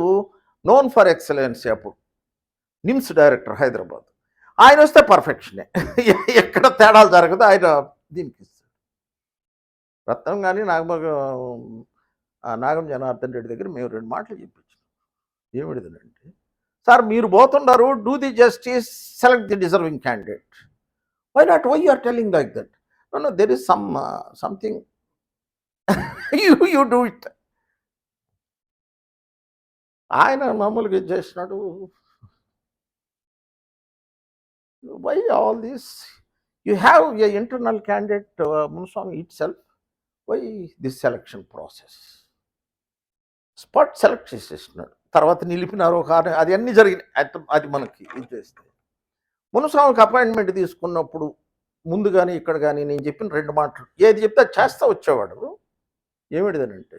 నోన్ ఫర్ ఎక్సలెన్సీ, అప్పుడు నిమ్స్ డైరెక్టర్ హైదరాబాద్. ఆయన వస్తే పర్ఫెక్షనే, ఎక్కడ తేడాలు జరగదు. ఆయన దీనికి ఇస్తాడు. రత్నం కానీ నాగం జనార్దన్ రెడ్డి దగ్గర మేము 2 మాటలు చెప్పించాం. ఏమిటిదంటే, సార్ మీరు పోతున్నారు, do the justice, select the deserving candidate. Why not? Why you are telling like that? No there is something you do it. ఆయన మామూలుగా చేసినాడు. Why all this? You have a internal candidate Munuswamy itself. Why this selection process? Spot select చేసేసినాడు. తర్వాత నిలిపినారు అది అన్నీ జరిగినాయి. అది మనకి ఇది చేస్తే మునుస్వామికి అపాయింట్మెంట్ తీసుకున్నప్పుడు ముందు కానీ ఇక్కడ కానీ నేను చెప్పిన 2 మాటలు ఏది చెప్తే చేస్తా వచ్చేవాడు. ఏమిటిదనంటే,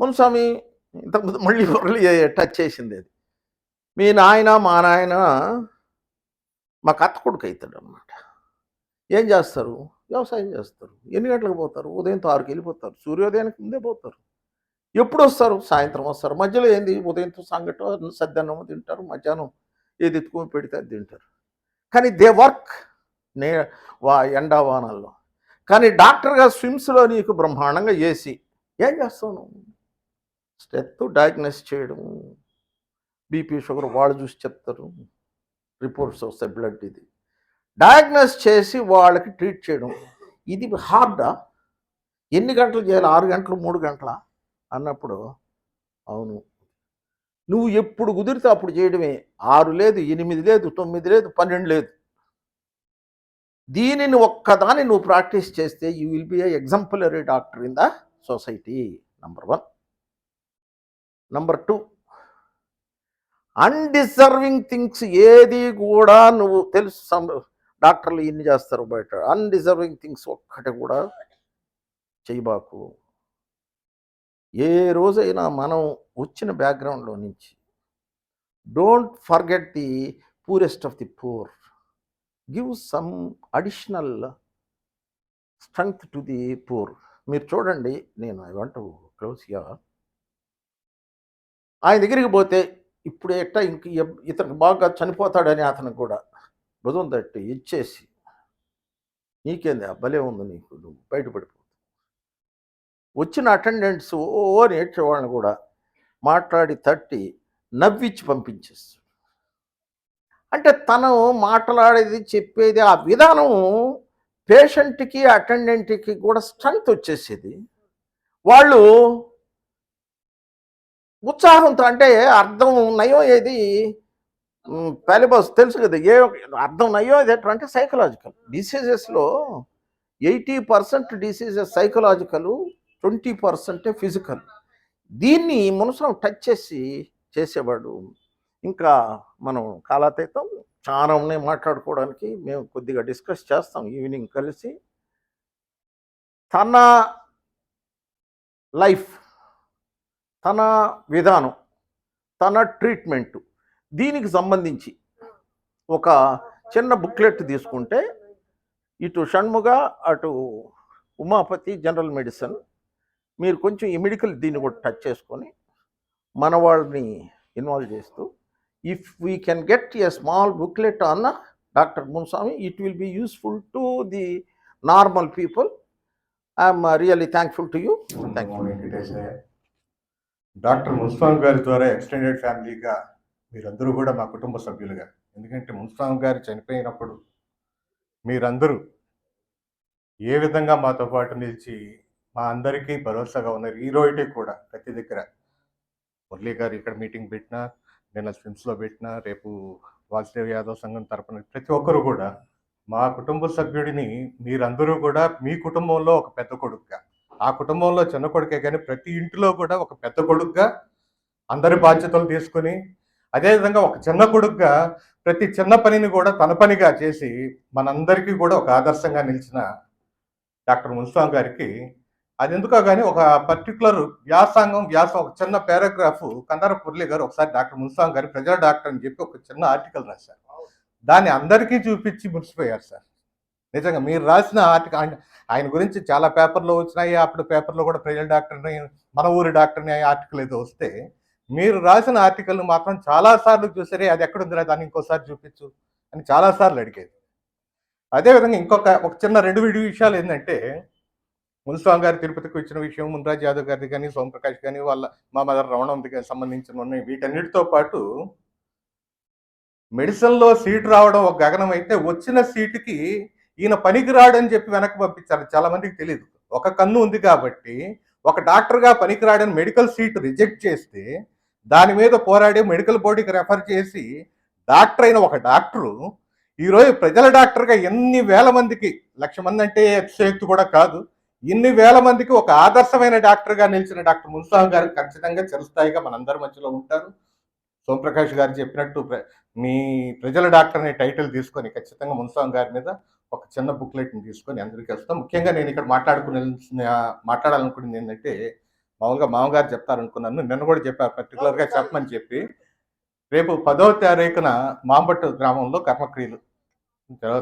మునుస్వామి ఇంతకుముందు మళ్ళీ టచ్ చేసింది అది. మీ నాయన మా నాయన మాకు అత్త కొడుకు అవుతాడు అన్నమాట. ఏం చేస్తారు? వ్యవసాయం చేస్తారు. ఎన్ని గంటలకు పోతారు? ఉదయం 6కి వెళ్ళిపోతారు. సూర్యోదయానికి ముందే పోతారు. ఎప్పుడు వస్తారు? సాయంత్రం వస్తారు. మధ్యలో ఏంది? ఉదయంతో సంగట సద్దన్నము తింటారు, మధ్యాహ్నం ఏది ఎత్తుకొని పెడితే అది తింటారు. కానీ దే వర్క్ ఎండావానాల్లో. కానీ డాక్టర్గా స్విమ్స్లో నీకు బ్రహ్మాండంగా ఏసీ ఏం చేస్తావు నువ్వు? స్టెత్ డయాగ్నోస్ చేయడం, బీపీ షుగర్ వాళ్ళు చూసి చెప్తారు, రిపోర్ట్స్ వస్తాయి, బ్లడ్ ఇది డయాగ్నోస్ చేసి వాళ్ళకి ట్రీట్ చేయడం. ఇది హార్డా? ఎన్ని గంటలు చేయాలి? 6 గంటలు, 3 గంటల అన్నప్పుడు అవును, నువ్వు ఎప్పుడు కుదిరితే అప్పుడు చేయడమే. 6 లేదు, 8 లేదు, 9 లేదు, 12 లేదు. దీనిని ఒక్కదాన్ని నువ్వు ప్రాక్టీస్ చేస్తే you will be A exemplary doctor in the society. Number 1. Number 2, undeserving things ఏది కూడా నువ్వు తెలుసు. డాక్టర్లు ఇన్ని చేస్తారు బయట. అన్డిజర్వింగ్ థింగ్స్ ఒక్కటి కూడా చేయబాకు. ఏ రోజైనా మనం వచ్చిన బ్యాక్గ్రౌండ్లో నుంచి don't forget the poorest of the poor. Give some additional strength to the poor. మీరు చూడండి, నేను I want to close here. ఆయన దగ్గరికి పోతే ఇప్పుడు ఎట్టా ఇతనికి బాగా చనిపోతాడని అతనికి కూడా భుజం తట్టి ఇచ్చేసి, నీకేంది భలే ఉంది నీకు, నువ్వు బయటపడిపో. వచ్చిన అటెండెంట్స్ అని ఏడ్చేవాళ్ళని కూడా మాట్లాడి తట్టి నవ్విచ్చి పంపించేస్తాడు. అంటే తను మాట్లాడేది చెప్పేది ఆ విధానం పేషెంట్కి అటెండెంట్కి కూడా స్ట్రెంగ్త్ వచ్చేసేది. వాళ్ళు ఉత్సాహంతో, అంటే అర్థం నయం ఏది పాలిబాస్ తెలుసు కదా, ఏ అర్థం నయం ఏది అంటే సైకలాజికల్ డిసీజెస్లో 80% డిసీజెస్ సైకలాజికల్, 20% ఫిజికల్. దీన్ని మనసులో టచ్ చేసేవాడు. ఇంకా మనం కాలాతీతం చాలా ఉన్నాయి మాట్లాడుకోవడానికి. మేము కొద్దిగా డిస్కస్ చేస్తాం ఈవినింగ్ కలిసి. తన లైఫ్, తన విధానం, తన ట్రీట్మెంటు, దీనికి సంబంధించి ఒక చిన్న బుక్లెట్ తీసుకుంటే ఇటు షణ్ముగ, అటు ఉమాపతి జనరల్ మెడిసిన్, మీరు కొంచెం ఈ మెడికల్ దీన్ని కూడా టచ్ చేసుకొని మన వాళ్ళని ఇన్వాల్వ్ చేస్తూ if we can get a small booklet on Dr. Munswami, it will be useful to the normal people. I am really thankful to you. Thank you. Venkatesaiah, doctor Munuswamy గారి ద్వారా ఎక్స్టెండెడ్ ఫ్యామిలీగా మీరందరూ కూడా మా కుటుంబ సభ్యులుగా, ఎందుకంటే మున్స్వామి గారు చనిపోయినప్పుడు మీరందరూ ఏ విధంగా మాతో పాటు నిలిచి మా అందరికీ భరోసాగా ఉన్నారు. ఈ రోజుకి కూడా ప్రతి దగ్గర మురళీ గారు ఇక్కడ మీటింగ్ పెట్టినా, నిన్న స్విమ్స్లో పెట్టినా, రేపు వాసుదేవ్ యాదవ్ సంఘం తరపున ప్రతి ఒక్కరు కూడా మా కుటుంబ సభ్యుడిని మీరందరూ కూడా మీ కుటుంబంలో ఒక పెద్ద కొడుకుగా, ఆ కుటుంబంలో చిన్న కొడుకే కానీ ప్రతి ఇంటిలో కూడా ఒక పెద్ద కొడుకుగా అందరి బాధ్యతలు తీసుకుని, అదేవిధంగా ఒక చిన్న కొడుకుగా ప్రతి చిన్న పనిని కూడా తన పనిగా చేసి మనందరికీ కూడా ఒక ఆదర్శంగా నిలిచిన డాక్టర్ మున్స్వామి గారికి, అది ఎందుకో కానీ ఒక పర్టికులర్ వ్యాసం ఒక చిన్న పారాగ్రాఫ్ కందారపు మురళి గారు ఒకసారి డాక్టర్ మున్స్వామి గారు ప్రజల డాక్టర్ అని చెప్పి ఒక చిన్న ఆర్టికల్ రాశారు. దాన్ని అందరికీ చూపించి మురిసిపోయారు సార్. నిజంగా మీరు రాసిన ఆర్టికల్, ఆయన గురించి చాలా పేపర్లో వచ్చినాయి, అప్పుడు పేపర్లో కూడా ప్రజల డాక్టర్ని, మన ఊరి డాక్టర్ని ఆర్టికల్ ఏదో వస్తే, మీరు రాసిన ఆర్టికల్ మాత్రం చాలాసార్లు చూసారే, అది ఎక్కడుందిరా దాన్ని ఇంకోసారి చూపించు అని చాలాసార్లు అడిగేది. అదేవిధంగా ఒక చిన్న 2 విషయాలు ఏంటంటే, మున్స్వామి గారు తిరుపతికి వచ్చిన విషయం, మున్రాజ్ యాదవ్ గారిది కానీ, సోమప్రకాష్ కానీ, వాళ్ళ మా మదర్ రమణంకి సంబంధించిన ఉన్నాయి. వీటన్నిటితో పాటు మెడిసిన్లో సీటు రావడం ఒక గగనం అయితే, వచ్చిన సీటుకి ఈయన పనికి రాడని చెప్పి వెనక్కి పంపించారు. చాలా మందికి తెలియదు. ఒక కన్ను ఉంది కాబట్టి ఒక డాక్టర్గా పనికి రాడని మెడికల్ సీట్ రిజెక్ట్ చేస్తే, దాని మీద పోరాడి మెడికల్ బోర్డుకి రెఫర్ చేసి డాక్టర్ అయిన ఒక డాక్టరు ఈరోజు ప్రజల డాక్టర్గా ఎన్ని వేల మందికి, 1,00,000 మంది అంటే అతిశయోక్తి కూడా కాదు, ఇన్ని వేల మందికి ఒక ఆదర్శమైన డాక్టర్గా నిలిచిన డాక్టర్ మున్స్వామి గారు ఖచ్చితంగా చిరస్థాయిగా మనందరి మధ్యలో ఉంటారు. సోమప్రకాష్ గారు చెప్పినట్టు మీ ప్రజల డాక్టర్ అనే టైటిల్ తీసుకొని ఖచ్చితంగా మున్స్వామి గారి మీద ఒక చిన్న బుక్లెట్ని తీసుకొని అందరికీ వస్తాం. ముఖ్యంగా నేను ఇక్కడ మాట్లాడాలనుకున్నది ఏంటంటే, మామూలుగా మామగారు చెప్తారనుకున్నాను, నిన్న కూడా చెప్పారు పర్టికులర్గా చెప్పమని చెప్పి, రేపు 10వ తారీఖున మాంబట్టు గ్రామంలో కర్మక్రియలు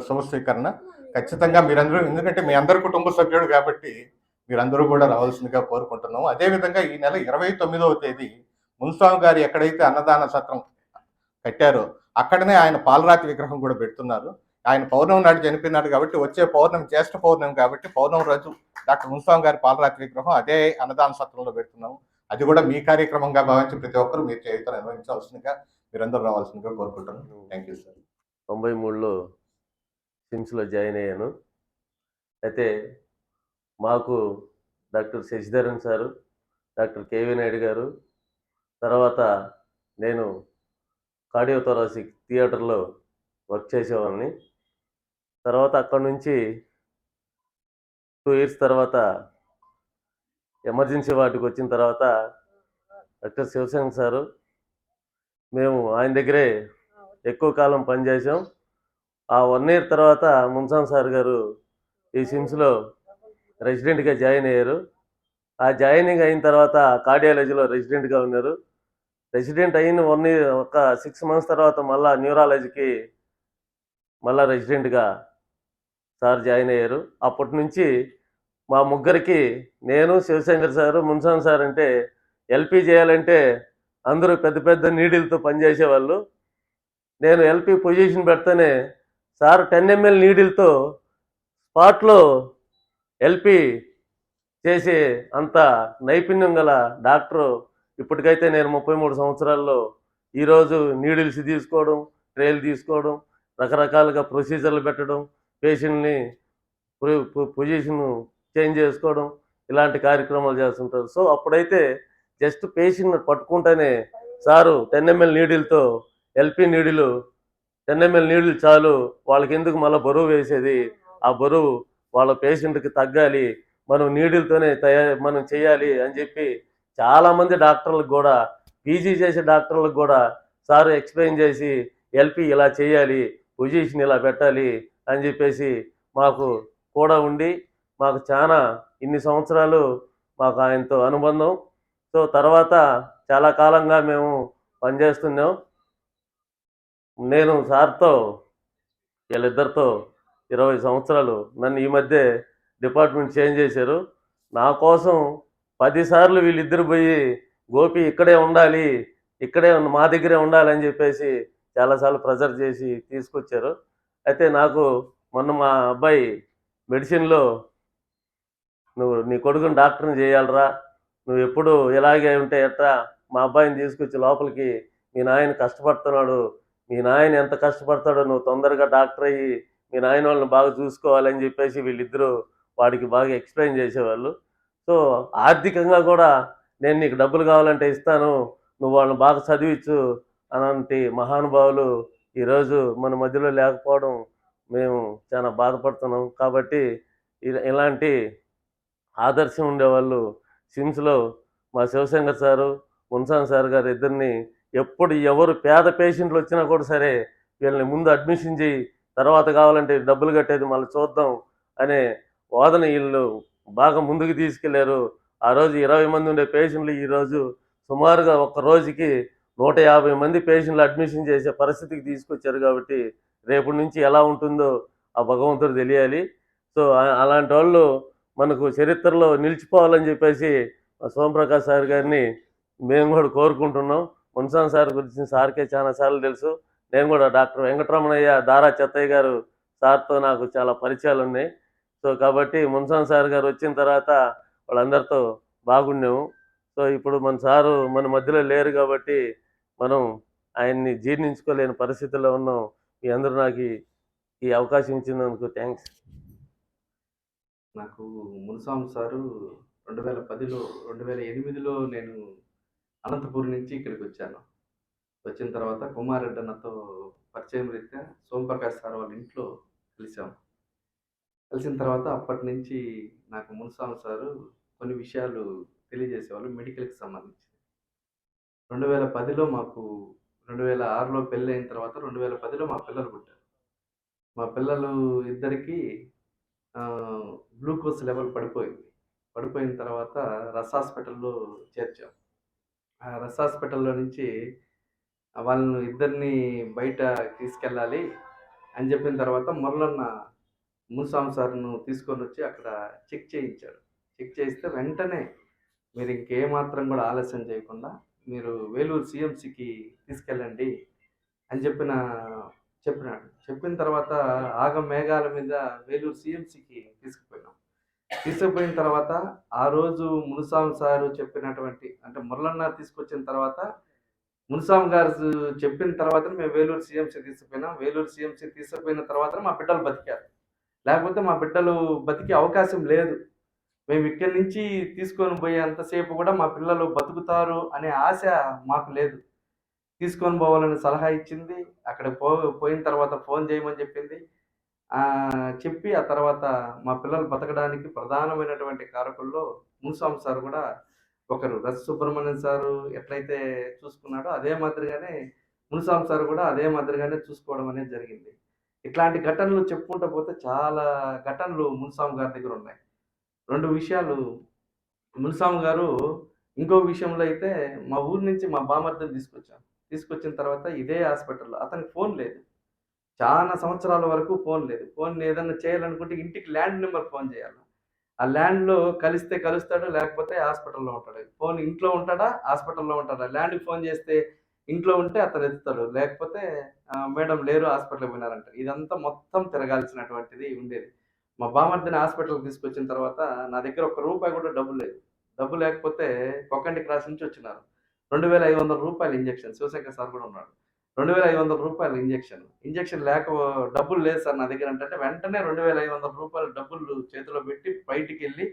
శవ స్వీకరణ ఖచ్చితంగా మీరందరూ, ఎందుకంటే మీ అందరి కుటుంబ సభ్యుడు కాబట్టి మీరందరూ కూడా రావాల్సిందిగా కోరుకుంటున్నాము. అదేవిధంగా ఈ నెల 29వ తేదీ మున్స్వామి గారు ఎక్కడైతే అన్నదాన సత్రం కట్టారో అక్కడనే ఆయన పాలరాతి విగ్రహం కూడా పెడుతున్నారు. ఆయన పౌర్ణమి నాడు చనిపోయినాడు కాబట్టి వచ్చే పౌర్ణమి జ్యేష్ఠ పౌర్ణమి కాబట్టి పౌర్ణమి రోజు డాక్టర్ మున్స్వామి గారి పాలరాతి విగ్రహం అదే అన్నదాన సత్రంలో పెడుతున్నాము. అది కూడా మీ కార్యక్రమంగా భావించి ప్రతి ఒక్కరు మీరు చేతితో నిర్వహించవలసిందిగా మీరందరూ రావాల్సిందిగా కోరుకుంటున్నాను. Thank you sir. 93లో సిమ్స్లో జాయిన్ అయ్యాను. అయితే మాకు doctor Sasidharan sir, doctor K V Naidu garu, తర్వాత నేను కార్డియోథొరాసిక్ థియేటర్లో వర్క్ చేసేవాళ్ళని. తర్వాత అక్కడి నుంచి 2 ఇయర్స్ తర్వాత ఎమర్జెన్సీ వార్డుకి వచ్చిన తర్వాత డాక్టర్ శివశంకర్ సారు, మేము ఆయన దగ్గరే ఎక్కువ కాలం పనిచేసాం. ఆ 1 ఇయర్ తర్వాత మున్స్వామి సార్ గారు ఈ సిమ్స్లో రెసిడెంట్గా జాయిన్ అయ్యారు. ఆ జాయినింగ్ అయిన తర్వాత కార్డియాలజీలో రెసిడెంట్గా ఉన్నారు. రెసిడెంట్ అయిన ఒక 6 మంత్స్ తర్వాత మళ్ళీ న్యూరాలజీకి మళ్ళీ రెసిడెంట్గా సార్ జాయిన్ అయ్యారు. అప్పటి నుంచి మా ముగ్గురికి, నేను, శివశంకర్ సారు, మున్స్వామి సార్ అంటే ఎల్పి చేయాలంటే అందరూ పెద్ద పెద్ద నీడిల్తో పనిచేసేవాళ్ళు. నేను ఎల్పి పొజిషన్ పెడితేనే సార్ 10 ml నీడిల్తో స్పాట్లో ఎల్పి చేసే అంత నైపుణ్యం గల డాక్టరు. ఇప్పటికైతే నేను 33 సంవత్సరాల్లో ఈరోజు నీడిల్స్ తీసుకోవడం, ట్రేలు తీసుకోవడం, రకరకాలుగా ప్రొసీజర్లు పెట్టడం, పేషెంట్ని పొజిషన్ చేంజ్ చేసుకోవడం, ఇలాంటి కార్యక్రమాలు చేస్తుంటారు. సో అప్పుడైతే జస్ట్ పేషెంట్ని పట్టుకుంటేనే సారు 10 ml నీడిల్తో, ఎల్పి నీడిలు 10 ml నీడిల్ చాలు, వాళ్ళకి ఎందుకు మళ్ళీ బరువు వేసేది, ఆ బరువు వాళ్ళ పేషెంట్కి తగ్గాలి, మనం నీడిల్తోనే మనం చేయాలి అని చెప్పి చాలామంది డాక్టర్లకు కూడా, పీజీ చేసే డాక్టర్లకు కూడా సారు ఎక్స్ప్లెయిన్ చేసి ఎల్పి ఇలా చేయాలి, పొజిషన్ ఇలా పెట్టాలి అని చెప్పేసి మాకు కూడా ఉండి, మాకు చాలా ఇన్ని సంవత్సరాలు మాకు ఆయనతో అనుబంధం. సో తర్వాత చాలా కాలంగా మేము పనిచేస్తున్నాం. నేను సార్తో, వీళ్ళిద్దరితో 20 సంవత్సరాలు, నన్ను ఈ మధ్య డిపార్ట్మెంట్ చేంజ్ చేశారు. నా కోసం 10 సార్లు వీళ్ళిద్దరు పోయి, గోపి ఇక్కడే ఉండాలి, ఇక్కడే మా దగ్గరే ఉండాలని చెప్పేసి చాలాసార్లు ప్రెజర్ చేసి తీసుకొచ్చారు. అయితే నాకు మొన్న మా అబ్బాయి మెడిసిన్‌లో నీ కొడుకుని డాక్టర్‌ని చేయాలిరా, నువ్వు ఎప్పుడు ఇలాగే ఉంటే ఎట్టా, మా అబ్బాయిని తీసుకొచ్చి లోపలికి మీ నాయన కష్టపడుతున్నాడు, మీ నాయన ఎంత కష్టపడతాడో నువ్వు తొందరగా డాక్టర్ అయ్యి మీ నాయన వాళ్ళని బాగా చూసుకోవాలని చెప్పేసి వీళ్ళిద్దరూ వాడికి బాగా ఎక్స్ప్లెయిన్ చేసేవాళ్ళు. సో ఆర్థికంగా కూడా నేను నీకు డబ్బులు కావాలంటే ఇస్తాను, నువ్వు వాళ్ళని బాగా చదివించు అలాంటి మహానుభావులు ఈరోజు మన మధ్యలో లేకపోవడం మేము చాలా బాధపడుతున్నాం. కాబట్టి ఇలాంటి ఆదర్శం ఉండేవాళ్ళు సిమ్స్లో మా శివశంకర్ సారు, మున్సామి సార్ గారు ఇద్దరిని ఎప్పుడు ఎవరు పేద పేషెంట్లు వచ్చినా కూడా సరే వీళ్ళని ముందు అడ్మిషన్ చేయి, తర్వాత కావాలంటే డబ్బులు కట్టేది మళ్ళీ చూద్దాం అనే వాదన వీళ్ళు బాగా ముందుకు తీసుకెళ్లారు. ఆ రోజు 20 మంది ఉండే పేషెంట్లు ఈరోజు సుమారుగా ఒక్క రోజుకి 150 మంది పేషెంట్లు అడ్మిషన్ చేసే పరిస్థితికి తీసుకొచ్చారు. కాబట్టి రేపటి నుంచి ఎలా ఉంటుందో ఆ భగవంతుడు తెలియాలి. సో అలాంటి వాళ్ళు మనకు చరిత్రలో నిలిచిపోవాలని చెప్పేసి సోమప్రకాష్ సార్ గారిని మేము కూడా కోరుకుంటున్నాం. మున్సామి సార్ గురించి సార్కే చాలా సార్లు తెలుసు. నేను కూడా డాక్టర్ వెంకటరమణయ్య, దారా చెత్తయ్య గారు సార్తో నాకు చాలా పరిచయాలు ఉన్నాయి. సో కాబట్టి మున్సామి సార్ గారు వచ్చిన తర్వాత వాళ్ళందరితో బాగున్నాము. సో ఇప్పుడు మన సారు మన మధ్యలో లేరు కాబట్టి మనం ఆయన్ని జీర్ణించుకోలేని పరిస్థితుల్లో ఉన్నాం. మీ అందరూ నాకు ఈ అవకాశం ఇచ్చినందుకు థ్యాంక్స్. నాకు మునుస్వామి సారు 2010లో 2008లో నేను అనంతపూర్ నుంచి ఇక్కడికి వచ్చాను. వచ్చిన తర్వాత కుమారెడ్డి అన్నతో పరిచయం రీత్యా సోమప్రకాష్ సార్ వాళ్ళ ఇంట్లో కలిసాం. కలిసిన తర్వాత అప్పటి నుంచి నాకు మునుస్వామి సారు కొన్ని విషయాలు తెలియజేసేవాళ్ళు మెడికల్కి సంబంధించి. 2010లో మాకు 2006లో పెళ్ళైన తర్వాత 2010లో మా పిల్లలు పుట్టారు. మా పిల్లలు ఇద్దరికి గ్లూకోజ్ లెవెల్ పడిపోయింది. పడిపోయిన తర్వాత రస్ హాస్పిటల్లో చేర్చాం. ఆ రస్ హాస్పిటల్లో నుంచి వాళ్ళను ఇద్దరిని బయట తీసుకెళ్ళాలి అని చెప్పిన తర్వాత మురళన్న మునుస్వామి సార్ను తీసుకొని వచ్చి అక్కడ చెక్ చేయించాడు. చెక్ చేయిస్తే వెంటనే మీరు ఇంకేమాత్రం కూడా ఆలస్యం చేయకుండా మీరు వేలూరు సిఎంసికి తీసుకెళ్ళండి అని చెప్పినాడు. చెప్పిన తర్వాత ఆగ మేఘాల మీద వేలూరు సిఎంసికి తీసుకుపోయిన తర్వాత ఆ రోజు మునుస్వామి సారు చెప్పినటువంటి అంటే మురళన్న తీసుకొచ్చిన తర్వాత మునుస్వామి గారు చెప్పిన తర్వాత మేము వేలూరు సిఎంసి తీసుకుపోయినాం. వేలూరు సిఎంసి తీసుకుపోయిన తర్వాత మా బిడ్డలు బతికారు. లేకపోతే మా బిడ్డలు బతికే అవకాశం లేదు. మేము ఇక్కడి నుంచి తీసుకొని పోయేంతసేపు కూడా మా పిల్లలు బతుకుతారు అనే ఆశ మాకు లేదు. తీసుకొని పోవాలని సలహా ఇచ్చింది. అక్కడ పోయిన తర్వాత ఫోన్ చేయమని చెప్పింది. చెప్పి ఆ తర్వాత మా పిల్లలు బతకడానికి ప్రధానమైనటువంటి కారకుల్లో మునుస్వామి సార్ కూడా ఒకరు. రస్ సుబ్రహ్మణ్యం సారు ఎట్లయితే చూసుకున్నాడో అదే మాదిరిగానే మునుస్వామి సార్ కూడా అదే మాదిరిగానే చూసుకోవడం అనేది జరిగింది. ఇట్లాంటి ఘటనలు చెప్పుకుంటూ పోతే చాలా ఘటనలు మునుస్వామి గారి దగ్గర ఉన్నాయి. 2 విషయాలు మునుస్వామి గారు ఇంకో విషయంలో అయితే మా ఊరు నుంచి మా బామర్దిని తీసుకొచ్చాం. తీసుకొచ్చిన తర్వాత ఇదే హాస్పిటల్లో అతనికి ఫోన్ లేదు. చాలా సంవత్సరాల వరకు ఫోన్ లేదు. ఫోన్ ఏదన్నా చేయాలనుకుంటే ఇంటికి ల్యాండ్ నెంబర్ ఫోన్ చేయాలి. ఆ ల్యాండ్‌లో కలిస్తే కలుస్తాడు, లేకపోతే హాస్పిటల్‌లో ఉంటాడు. ఫోన్ ఇంట్లో ఉంటాడా, హాస్పిటల్‌లో ఉంటాడా? ల్యాండ్‌కి ఫోన్ చేస్తే ఇంట్లో ఉంటే అతను ఎత్తుతాడు. లేకపోతే మేడం లేరు హాస్పిటల్‌కి పోయినారంటారు. ఇదంతా మొత్తం తిరగాల్సినటువంటిది ఉండేది. మా బామర్దిని హాస్పిటల్‌కి తీసుకొచ్చిన తర్వాత నా దగ్గర ఒక్క రూపాయి కూడా డబ్బు లేదు. డబ్బు లేకపోతే కొక్కంటి క్రాస్ నుంచి వచ్చినారు. రూ. 2500 ఇంజెక్షన్. శివశంకర్ సార్ కూడా ఉన్నాడు. రూ. 2500 ఇంజెక్షన్. ఇంజెక్షన్ డబ్బులు లేదు సార్ నా దగ్గర అంటే వెంటనే రూ. 2500 డబ్బులు చేతిలో పెట్టి బయటికెళ్ళి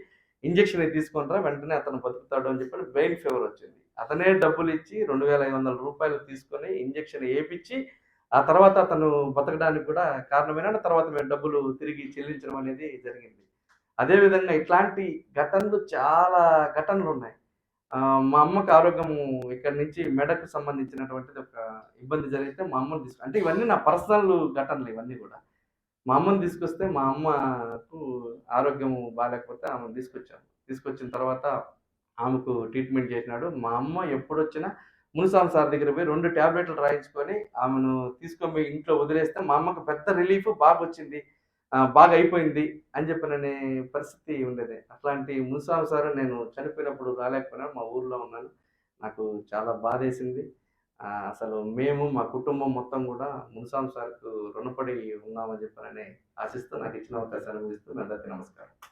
ఇంజెక్షన్ తీసుకొని రా, వెంటనే అతను బతుకుతాడు అని చెప్పి బ్రెయిన్ ఫీవర్ వచ్చింది. అతనే డబ్బులు ఇచ్చి రూ. 2500 తీసుకొని ఇంజెక్షన్ ఏపిచ్చి ఆ తర్వాత అతను బతకడానికి కూడా కారణమైన తర్వాత మేము డబ్బులు తిరిగి చెల్లించడం అనేది జరిగింది. అదేవిధంగా ఇట్లాంటి ఘటనలు చాలా ఘటనలు ఉన్నాయి. మా అమ్మకి ఆరోగ్యము ఇక్కడి నుంచి మెడకు సంబంధించినటువంటిది ఒక ఇబ్బంది జరిగితే మా అమ్మని అంటే ఇవన్నీ నా పర్సనల్ ఘటనలు ఇవన్నీ కూడా. మా అమ్మని తీసుకొస్తే మా అమ్మకు ఆరోగ్యం బాగాలేకపోతే ఆమెను తీసుకొచ్చాను. తీసుకొచ్చిన తర్వాత ఆమెకు ట్రీట్మెంట్ చేసినాడు. మా అమ్మ ఎప్పుడొచ్చినా మునుస్వామి సార్ దగ్గర పోయి 2 టాబ్లెట్లు రాయించుకొని ఆమెను తీసుకొని పోయి ఇంట్లో వదిలేస్తే మా అమ్మకు పెద్ద రిలీఫ్ బాగొచ్చింది. బాగా అయిపోయింది అని చెప్పిననే పరిస్థితి ఉండేది. అట్లాంటి మునుస్వామి సారు నేను చనిపోయినప్పుడు రాలేకపోయినాను. మా ఊర్లో ఉన్నాను. నాకు చాలా బాధేసింది. అసలు మేము మా కుటుంబం మొత్తం కూడా మున్సాం సార్కు రుణపడి ఉన్నామని చెప్పారని ఆశిస్తూ నాకు ఇచ్చిన అవకాశాన్ని ముగిస్తూ మీ అందరికీ నమస్కారం.